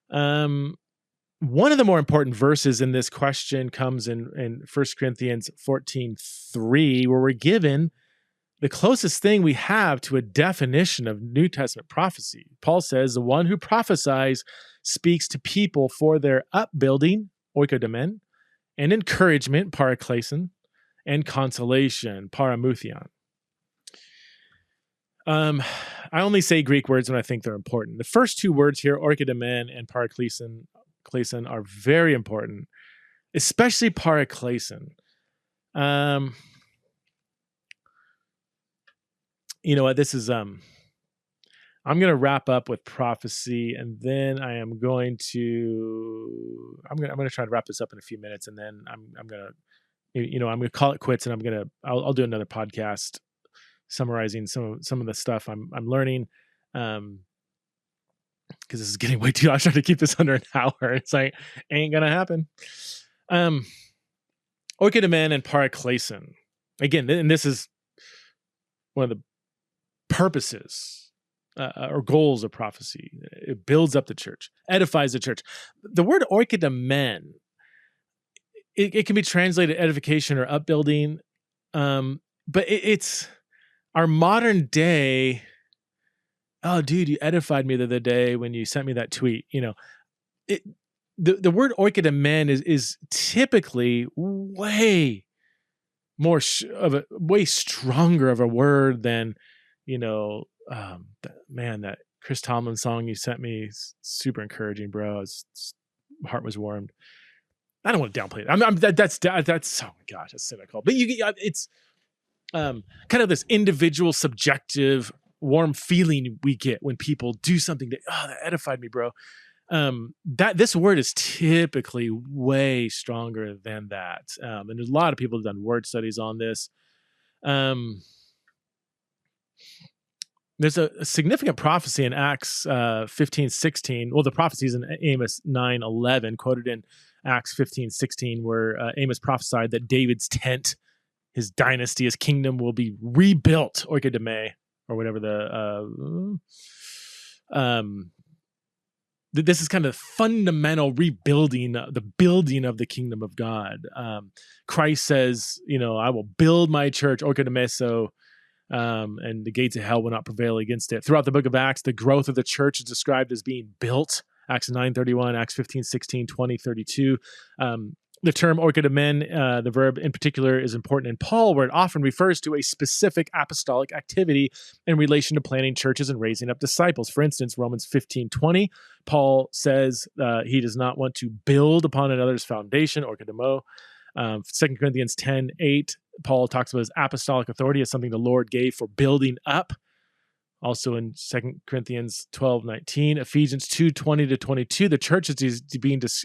One of the more important verses in this question comes in 1 Corinthians 14:3, where we're given the closest thing we have to a definition of New Testament prophecy. Paul says, the one who prophesies speaks to people for their upbuilding, oikodomen, and encouragement, paraklesin, and consolation, paramuthion. I only say Greek words when I think they're important. The first two words here, oikodomen and paraklesin, are very important, especially paraklesin. You know what? This is I'm going to wrap up with prophecy, and then I'm going to try to wrap this up in a few minutes, and then I'm going to call it quits, and I'll do another podcast summarizing some of the stuff I'm learning, because this is getting way too. I was trying to keep this under an hour. It's like ain't gonna happen. Oikodomen and paraklesin. Again, and this is one of the purposes or goals of prophecy. It builds up the church, edifies the church. The word oikodomen, it can be translated edification or upbuilding, but it's our modern day. Oh, dude, you edified me the other day when you sent me that tweet. The word oikodomen is typically way more way stronger of a word than, that Chris Tomlin song you sent me is super encouraging, bro. My heart was warmed. I don't want to downplay it. That's oh my gosh, that's cynical. But it's kind of this individual, subjective, warm feeling we get when people do something that edified me, bro. That this word is typically way stronger than that. And there's a lot of people who've done word studies on this. There's a significant prophecy in Acts 15:16. Well, the prophecy is in Amos 9:11, quoted in Acts 15:16, where Amos prophesied that David's tent, his dynasty, his kingdom will be rebuilt, oikodomē, or whatever this is kind of fundamental rebuilding, the building of the kingdom of God. Christ says, I will build my church, oikodomeso, and the gates of hell will not prevail against it. Throughout the book of Acts, the growth of the church is described as being built. Acts 9:31, Acts 15:16, 20:32. The term oikodomen, the verb in particular, is important in Paul, where it often refers to a specific apostolic activity in relation to planting churches and raising up disciples. For instance, Romans 15:20, Paul says he does not want to build upon another's foundation, oikodomo. 2 Corinthians 10:8, Paul talks about his apostolic authority as something the Lord gave for building up. Also in 2 Corinthians 12:19, Ephesians 2:20-22, the church is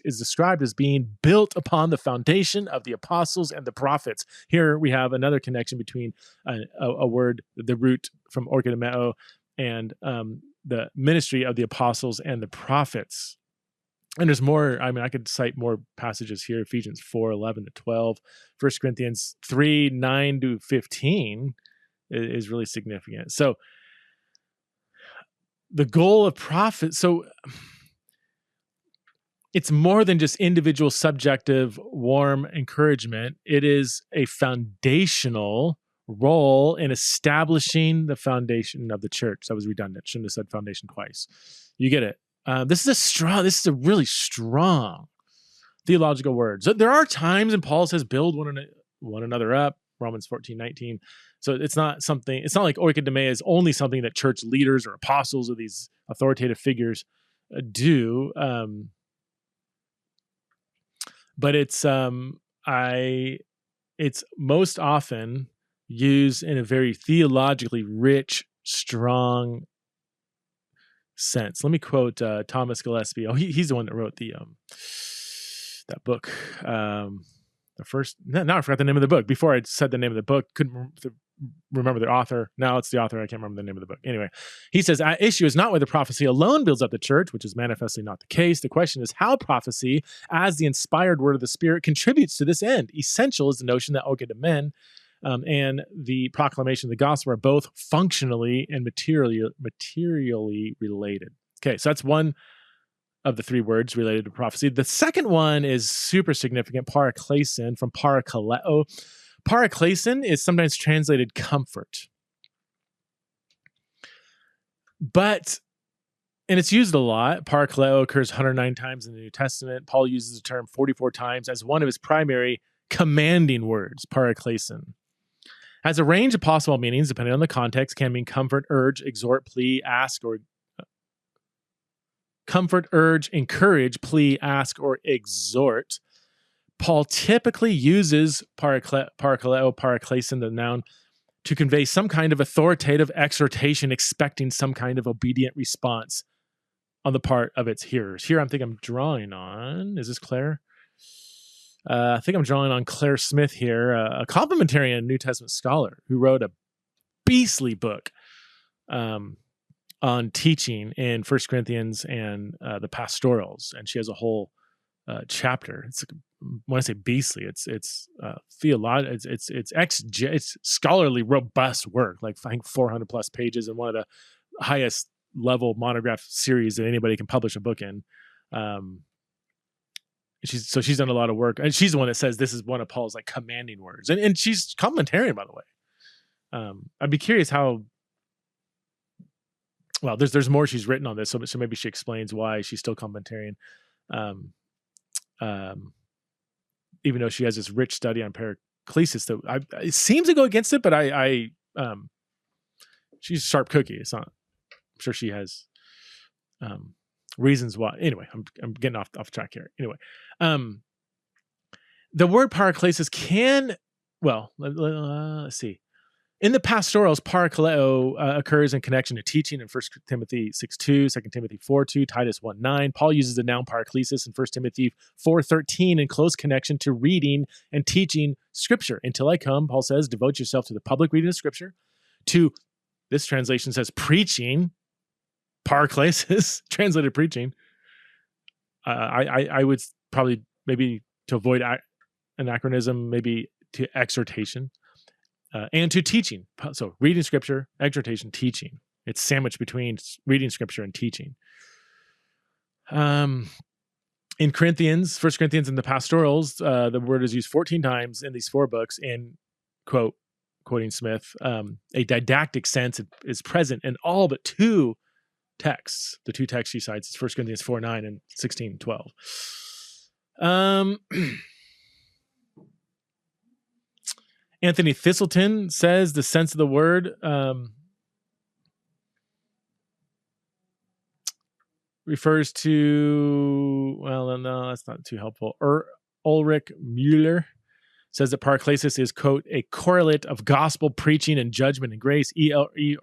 described as being built upon the foundation of the apostles and the prophets. Here we have another connection between a word, the root from oikodomeo, and the ministry of the apostles and the prophets. And there's more. I could cite more passages here. Ephesians 4:11-12, 1 Corinthians 3:9-15 is really significant. So the goal of prophet, so it's more than just individual, subjective, warm encouragement. It is a foundational role in establishing the foundation of the church. That was redundant. Shouldn't have said foundation twice. You get it. This is a really strong theological word. So there are times, and Paul says, build one another up, Romans 14:19. So it's not like oikodomē is only something that church leaders or apostles or these authoritative figures do. But it's most often used in a very theologically rich, strong sense. Let me quote Thomas Gillespie. He's the one that wrote that book. Now I forgot the name of the book. Before I said the name of the book, couldn't remember the author. Now it's the author. I can't remember the name of the book. Anyway, he says, our issue is not whether prophecy alone builds up the church, which is manifestly not the case. The question is how prophecy, as the inspired word of the Spirit, contributes to this end. Essential is the notion that oikodomen and the proclamation of the gospel are both functionally and materially related. Okay, so that's one of the three words related to prophecy. The second one is super significant, paraklesin, from parakaleo. Paraklesin is sometimes translated comfort. But and it's used a lot. Parakaleo occurs 109 times in the New Testament. Paul uses the term 44 times as one of his primary commanding words, paraklesin. Has a range of possible meanings depending on the context. Can mean comfort, urge, exhort, plea, ask, or comfort, urge, encourage, plea, ask, or exhort. Paul typically uses parakaleo, paraklesin, the noun, to convey some kind of authoritative exhortation, expecting some kind of obedient response on the part of its hearers. Here, I'm drawing on. Is this Claire? I think I'm drawing on Claire Smith here, a complementarian New Testament scholar who wrote a beastly book on teaching in 1 Corinthians and the pastorals, and she has a whole chapter. It's, when I say beastly, it's theological, it's scholarly, robust work, like I think 400 plus pages, and one of the highest level monograph series that anybody can publish a book in. She's done a lot of work, and she's the one that says this is one of Paul's like commanding words, and she's complementarian, by the way. I'd be curious how. Well, there's more she's written on this, so maybe she explains why she's still complementarian, even though she has this rich study on paraclesis that it seems to go against it, but she's a sharp cookie. It's not. I'm sure she has reasons why. Anyway, I'm getting off track here. Anyway, the word paraklesis can, well, let's see. In the pastorals, parakaleo occurs in connection to teaching in 1 Timothy 6:2, 2 Timothy 4:2, Titus 1:9. Paul uses the noun paraklesis in 1 Timothy 4:13 in close connection to reading and teaching Scripture. Until I come, Paul says, devote yourself to the public reading of Scripture, to, this translation says, preaching, paraklesis, translated preaching. I would probably, maybe to avoid anachronism, maybe to exhortation. And to teaching. So reading Scripture, exhortation, teaching. It's sandwiched between reading Scripture and teaching. In Corinthians, 1 Corinthians and the pastorals, the word is used 14 times in these 4 books. In, quoting Smith, a didactic sense is present in all but 2 texts. The 2 texts she cites is 1 Corinthians 4:9 and 16:12. Anthony Thistleton says the sense of the word refers to, well, no, that's not too helpful. Ulrich Müller says that paraklesis is, quote, a correlate of gospel preaching and judgment and grace. E.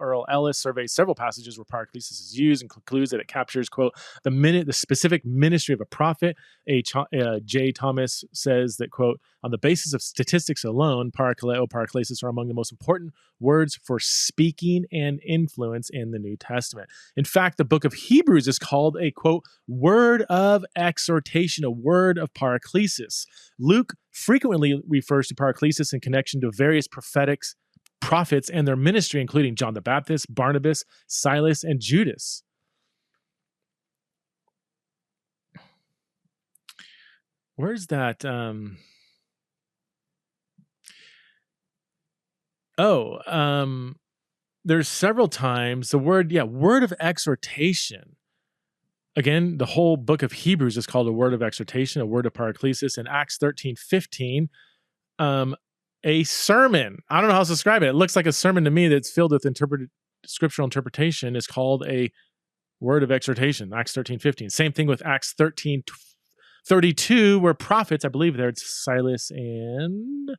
Earl Ellis surveys several passages where paraklesis is used and concludes that it captures, quote, the specific ministry of a prophet. J. Thomas says that, quote, on the basis of statistics alone, parakaleo, paraklesis are among the most important words for speaking and influence in the New Testament. In fact, the book of Hebrews is called a, quote, word of exhortation, a word of paraklesis. Luke frequently refers to paraklesis in connection to various prophets and their ministry, including John the Baptist, Barnabas, Silas, and Judas. Where's that? There's several times the word of exhortation. Again, the whole book of Hebrews is called a word of exhortation, a word of paraklesis. In Acts 13:15, a sermon. I don't know how to describe it. It looks like a sermon to me that's filled with scriptural interpretation is called a word of exhortation, Acts 13:15. Same thing with Acts 13:32, where prophets, I believe there it's Silas and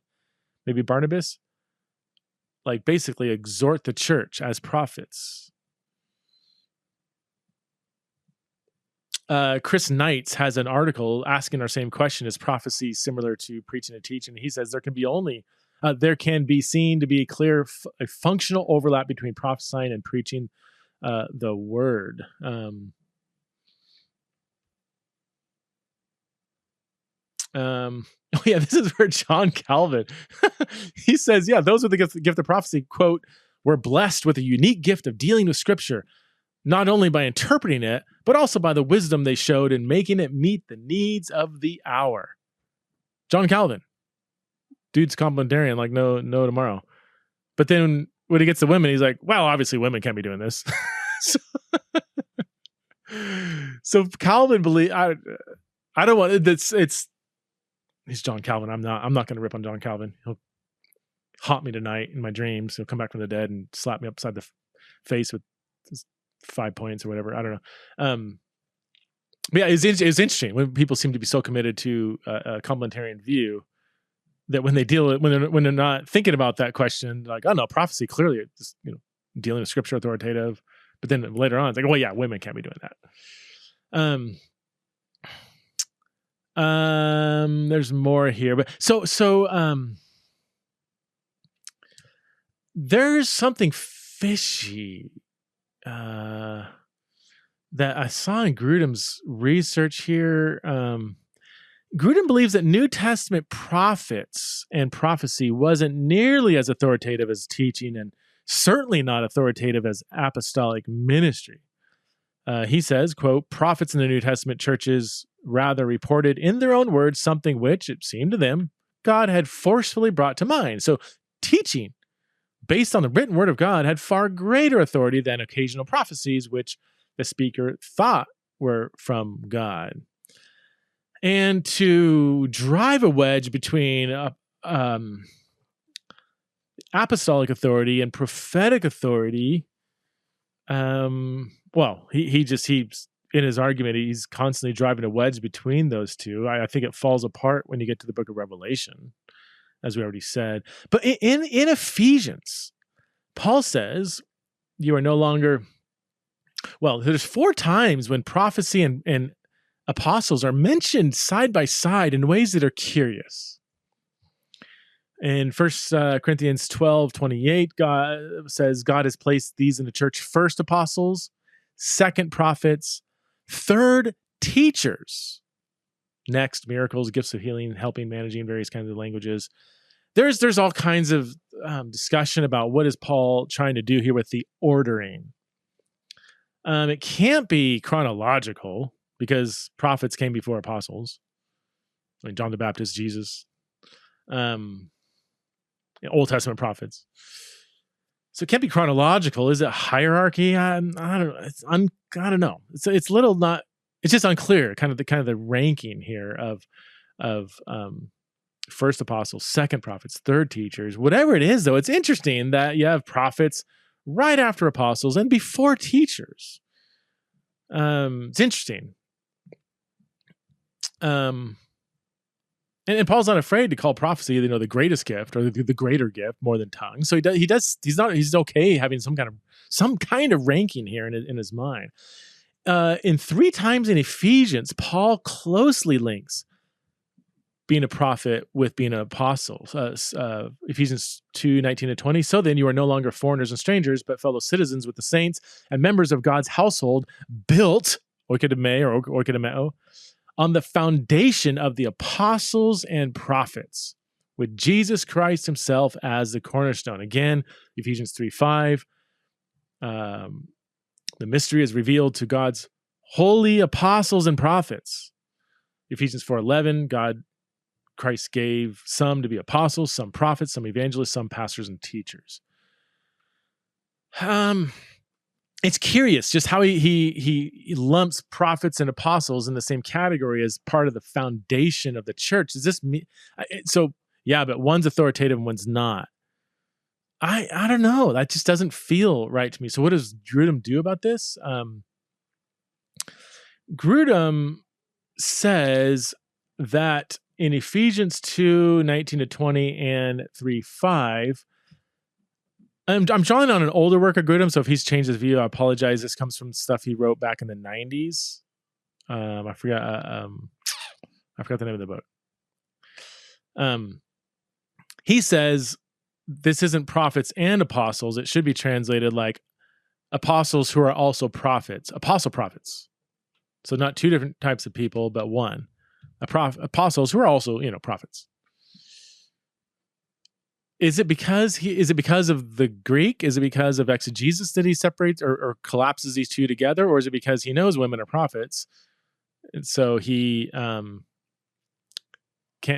maybe Barnabas, like basically exhort the church as prophets. Chris Knights has an article asking our same question: is prophecy similar to preaching and teaching? He says there can be seen to be a clear a functional overlap between prophesying and preaching the word. This is where John Calvin, he says, those with the gift of prophecy, quote, were blessed with a unique gift of dealing with Scripture, not only by interpreting it, but also by the wisdom they showed in making it meet the needs of the hour. John Calvin. Dude's complementarian like no tomorrow. But then when he gets to women, he's like, well, obviously women can't be doing this. So Calvin believe I don't want it's he's John Calvin. I'm not going to rip on John Calvin. He'll haunt me tonight in my dreams. He'll come back from the dead and slap me upside the face with 5 points or whatever. I don't know. But yeah, it's interesting when people seem to be so committed to a complementarian view that when they when they're not thinking about that question, like, oh no, prophecy clearly it's dealing with scripture authoritative. But then later on, it's like, well, yeah, women can't be doing that. There's more here, but so there's something fishy that I saw in Grudem's research here. Grudem believes that New Testament prophets and prophecy wasn't nearly as authoritative as teaching, and certainly not authoritative as apostolic ministry. He says, quote, prophets in the New Testament churches rather reported in their own words something which, it seemed to them, God had forcefully brought to mind. So teaching based on the written word of God had far greater authority than occasional prophecies, which the speaker thought were from God. And to drive a wedge between apostolic authority and prophetic authority, well, he's in his argument, he's constantly driving a wedge between those two. I think it falls apart when you get to the book of Revelation, as we already said. But in Ephesians, Paul says, you are no longer, well, there's 4 times when prophecy and apostles are mentioned side by side in ways that are curious. In 1 Corinthians 12:28, God says God has placed these in the church: first apostles, second prophets, third teachers, next miracles, gifts of healing, helping, managing various kinds of languages. There's all kinds of discussion about what is Paul trying to do here with the ordering. It can't be chronological because prophets came before apostles. I mean, John the Baptist, Jesus. Old Testament prophets. So it can't be chronological. Is it hierarchy? I don't know. I don't know. It's little not. It's just unclear. Kind of the ranking here of first apostles, second prophets, third teachers, whatever it is. Though it's interesting that you have prophets right after apostles and before teachers. It's interesting. And Paul's not afraid to call prophecy, the greatest gift or the greater gift more than tongues. So he's okay having some kind of ranking here in his mind. In 3 times in Ephesians, Paul closely links being a prophet with being an apostle. Ephesians 2:19-20. So then you are no longer foreigners and strangers, but fellow citizens with the saints and members of God's household, built, oikodome or oikodomeo, on the foundation of the apostles and prophets, with Jesus Christ himself as the cornerstone. Again, Ephesians 3:5. The mystery is revealed to God's holy apostles and prophets. Ephesians 4:11. Christ gave some to be apostles, some prophets, some evangelists, some pastors and teachers. It's curious just how he lumps prophets and apostles in the same category as part of the foundation of the church. Does this mean so? Yeah, but one's authoritative and one's not. I don't know. That just doesn't feel right to me. So what does Grudem do about this? Grudem says that in Ephesians 2:19-20 and 3:5, I'm drawing on an older work of Grudem, so if he's changed his view, I apologize. This comes from stuff he wrote back in the 90s. I forgot the name of the book. He says this isn't prophets and apostles. It should be translated like apostles who are also prophets, apostle prophets. So not 2 different types of people, but one. Apostles who are also, prophets. Is it because of the Greek? Is it because of exegesis that he separates or collapses these two together? Or is it because he knows women are prophets? And so he can't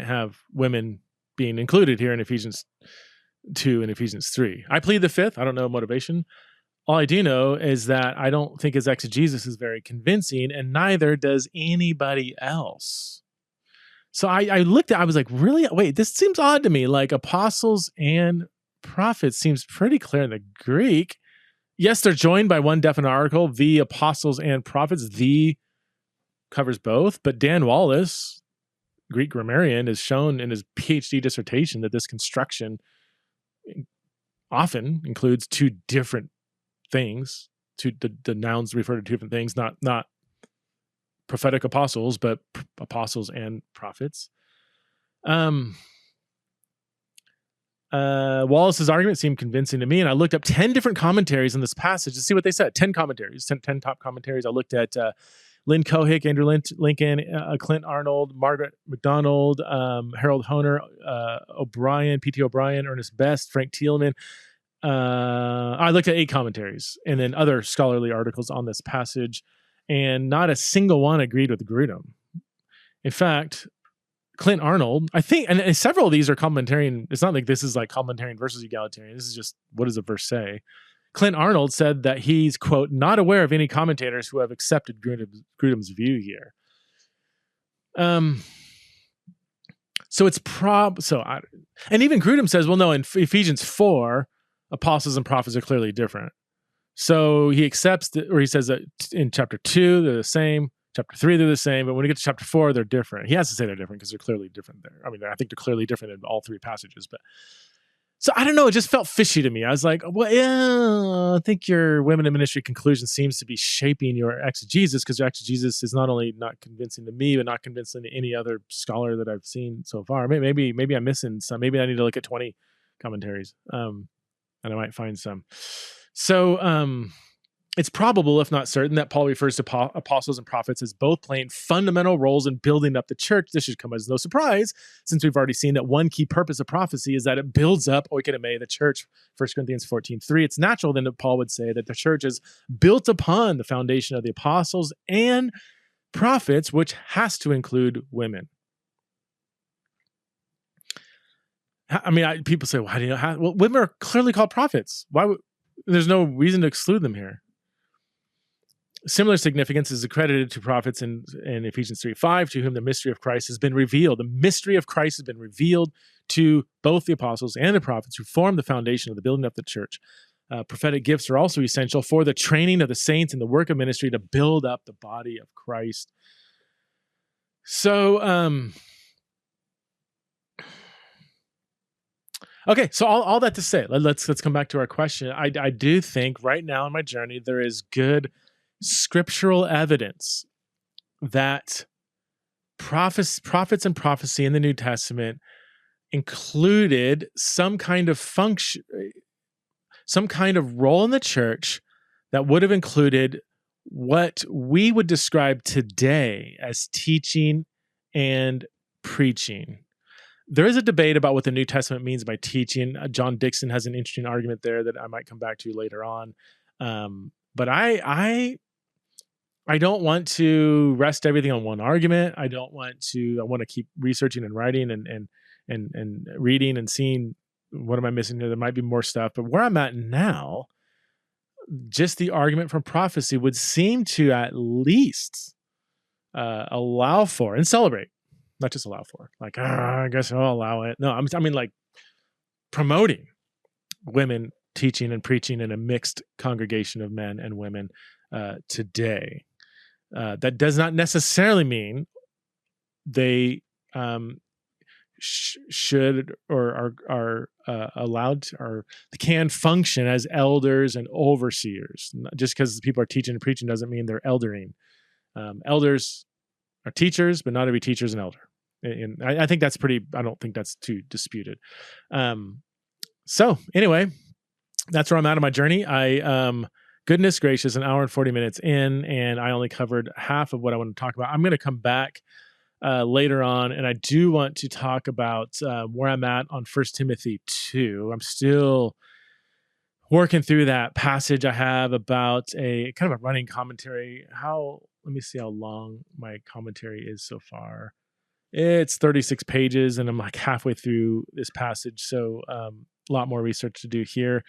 have women being included here in Ephesians 2 and Ephesians 3. I plead the fifth. I don't know motivation. All I do know is that I don't think his exegesis is very convincing, and neither does anybody else. So I looked at, I was like, really? Wait, this seems odd to me. Like apostles and prophets seems pretty clear in the Greek. Yes, they're joined by one definite article, the apostles and prophets. The covers both, but Dan Wallace, Greek grammarian, has shown in his PhD dissertation that this construction often includes two different things. The nouns refer to two different things, not prophetic apostles, but apostles and prophets. Wallace's argument seemed convincing to me, and I looked up 10 different commentaries on this passage to see what they said. 10 commentaries, 10 top commentaries. I looked at Lynn Cohick, Andrew Lincoln, Clint Arnold, Margaret MacDonald, Harold Honer, O'Brien, P.T. O'Brien, Ernest Best, Frank Thielman. I looked at 8 commentaries and then other scholarly articles on this passage, and not a single one agreed with Grudem. In fact, Clint Arnold, I think, and several of these are commentarian. It's not like this is like commentarian versus egalitarian. This is just, what does the verse say? Clint Arnold said that he's, quote, not aware of any commentators who have accepted Grudem's view here. So it's and even Grudem says, well, no, in Ephesians 4, apostles and prophets are clearly different. So he accepts or he says that in chapter 2, they're the same. Chapter 3, they're the same. But when we get to chapter 4, they're different. He has to say they're different because they're clearly different there. I mean, I think they're clearly different in all 3 passages. But so I don't know. It just felt fishy to me. I was like, well, yeah, I think your women in ministry conclusion seems to be shaping your exegesis, because your exegesis is not only not convincing to me, but not convincing to any other scholar that I've seen so far. Maybe I'm missing some. Maybe I need to look at 20 commentaries, and I might find some. So it's probable, if not certain, that Paul refers to apostles and prophets as both playing fundamental roles in building up the church. This should come as no surprise, since we've already seen that one key purpose of prophecy is that it builds up oikonomai, the church, 1 Corinthians 14:3. It's natural then that Paul would say that the church is built upon the foundation of the apostles and prophets, which has to include women. I mean, people say, why do you know? Well, women are clearly called prophets. There's no reason to exclude them here. Similar significance is accredited to prophets in Ephesians 3:5, to whom the mystery of Christ has been revealed. The mystery of Christ has been revealed to both the apostles and the prophets who form the foundation of the building up the church. Prophetic gifts are also essential for the training of the saints in the work of ministry to build up the body of Christ. So, okay, so all that to say, let's come back to our question. I do think right now in my journey there is good scriptural evidence that prophets and prophecy in the New Testament included some kind of function, some kind of role in the church that would have included what we would describe today as teaching and preaching. There is a debate about what the New Testament means by teaching. John Dixon has an interesting argument there that I might come back to later on. But I don't want to rest everything on one argument. I want to keep researching and writing and reading and seeing what am I missing here. There might be more stuff, but where I'm at now, just the argument from prophecy would seem to at least allow for and celebrate, not just allow for, like, I guess I'll allow it. No, I mean like promoting women teaching and preaching in a mixed congregation of men and women today. That does not necessarily mean they should or are allowed to, or can function as elders and overseers. Just because people are teaching and preaching doesn't mean they're eldering. Elders are teachers, but not every teacher is an elder. And I think that's I don't think that's too disputed. So anyway, that's where I'm at on my journey. Goodness gracious, an hour and 40 minutes in, and I only covered half of what I want to talk about. I'm going to come back later on, and I do want to talk about where I'm at on 1 Timothy 2. I'm still working through that passage I have about a kind of a running commentary. Let me see how long my commentary is so far. It's 36 pages, and I'm like halfway through this passage, so a lot more research to do here.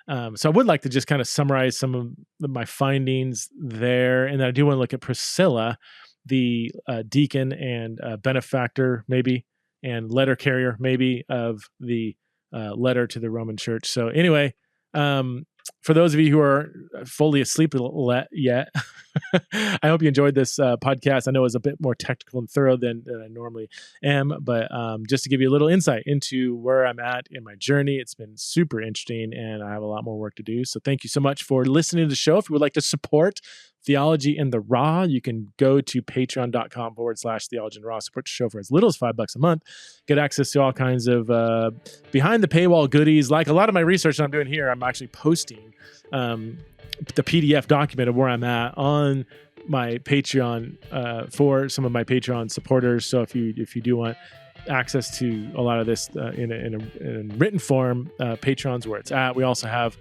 So I would like to just kind of summarize some of my findings there. And then I do want to look at Priscilla, the deacon and benefactor, maybe, and letter carrier, maybe, of the letter to the Roman Church. So anyway, for those of you who are fully asleep yet, I hope you enjoyed this podcast. I know it's a bit more technical and thorough than I normally am, but just to give you a little insight into where I'm at in my journey, it's been super interesting, and I have a lot more work to do. So thank you so much for listening to the show. If you would like to support Theology in the Raw, you can go to patreon.com/Theology in the Raw. Support the show for as little as $5 a month. Get access to all kinds of behind the paywall goodies. Like a lot of my research that I'm doing here, I'm actually posting the PDF document of where I'm at on my Patreon for some of my Patreon supporters. So if you do want access to a lot of this in a written form, Patreon's where it's at. We also have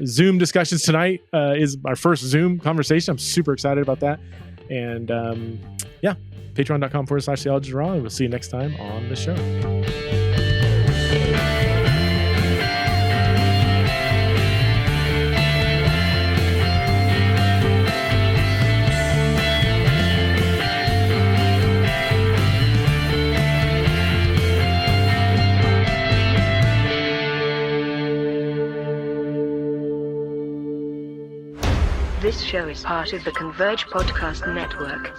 Zoom discussions tonight. Is our first Zoom conversation. I'm super excited about that. And yeah, patreon.com/Theology in the Raw. And we'll see you next time on the show. This show is part of the Converge Podcast Network.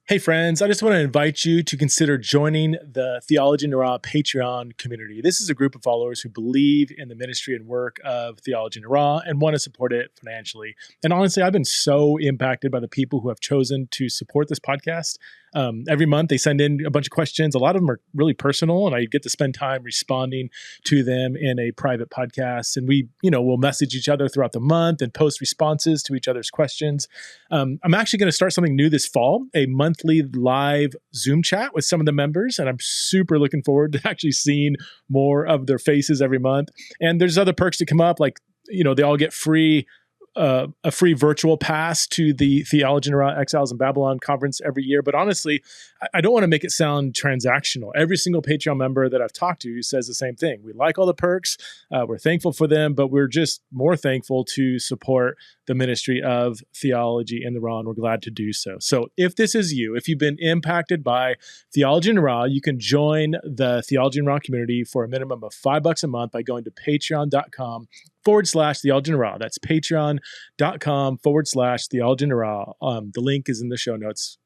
Hey friends, I just want to invite you to consider joining the Theology in the Raw Patreon community. This is a group of followers who believe in the ministry and work of Theology in the Raw and want to support it financially. And honestly, I've been so impacted by the people who have chosen to support this podcast. Every month they send in a bunch of questions. A lot of them are really personal, and I get to spend time responding to them in a private podcast. And we'll message each other throughout the month and post responses to each other's questions. I'm actually going to start something new this fall, a monthly live Zoom chat with some of the members. And I'm super looking forward to actually seeing more of their faces every month. And there's other perks that come up, like, they all get a free virtual pass to the Theology in the Raw Exiles in Babylon conference every year. But honestly, I don't want to make it sound transactional. Every single Patreon member that I've talked to says the same thing. We like all the perks. We're thankful for them, but we're just more thankful to support the ministry of Theology in the Raw, and we're glad to do so. So if this is you, if you've been impacted by Theology in the Raw, you can join the Theology in the Raw community for a minimum of $5 a month by going to patreon.com/Theology in the Raw. That's patreon.com/Theology in the Raw. The link is in the show notes.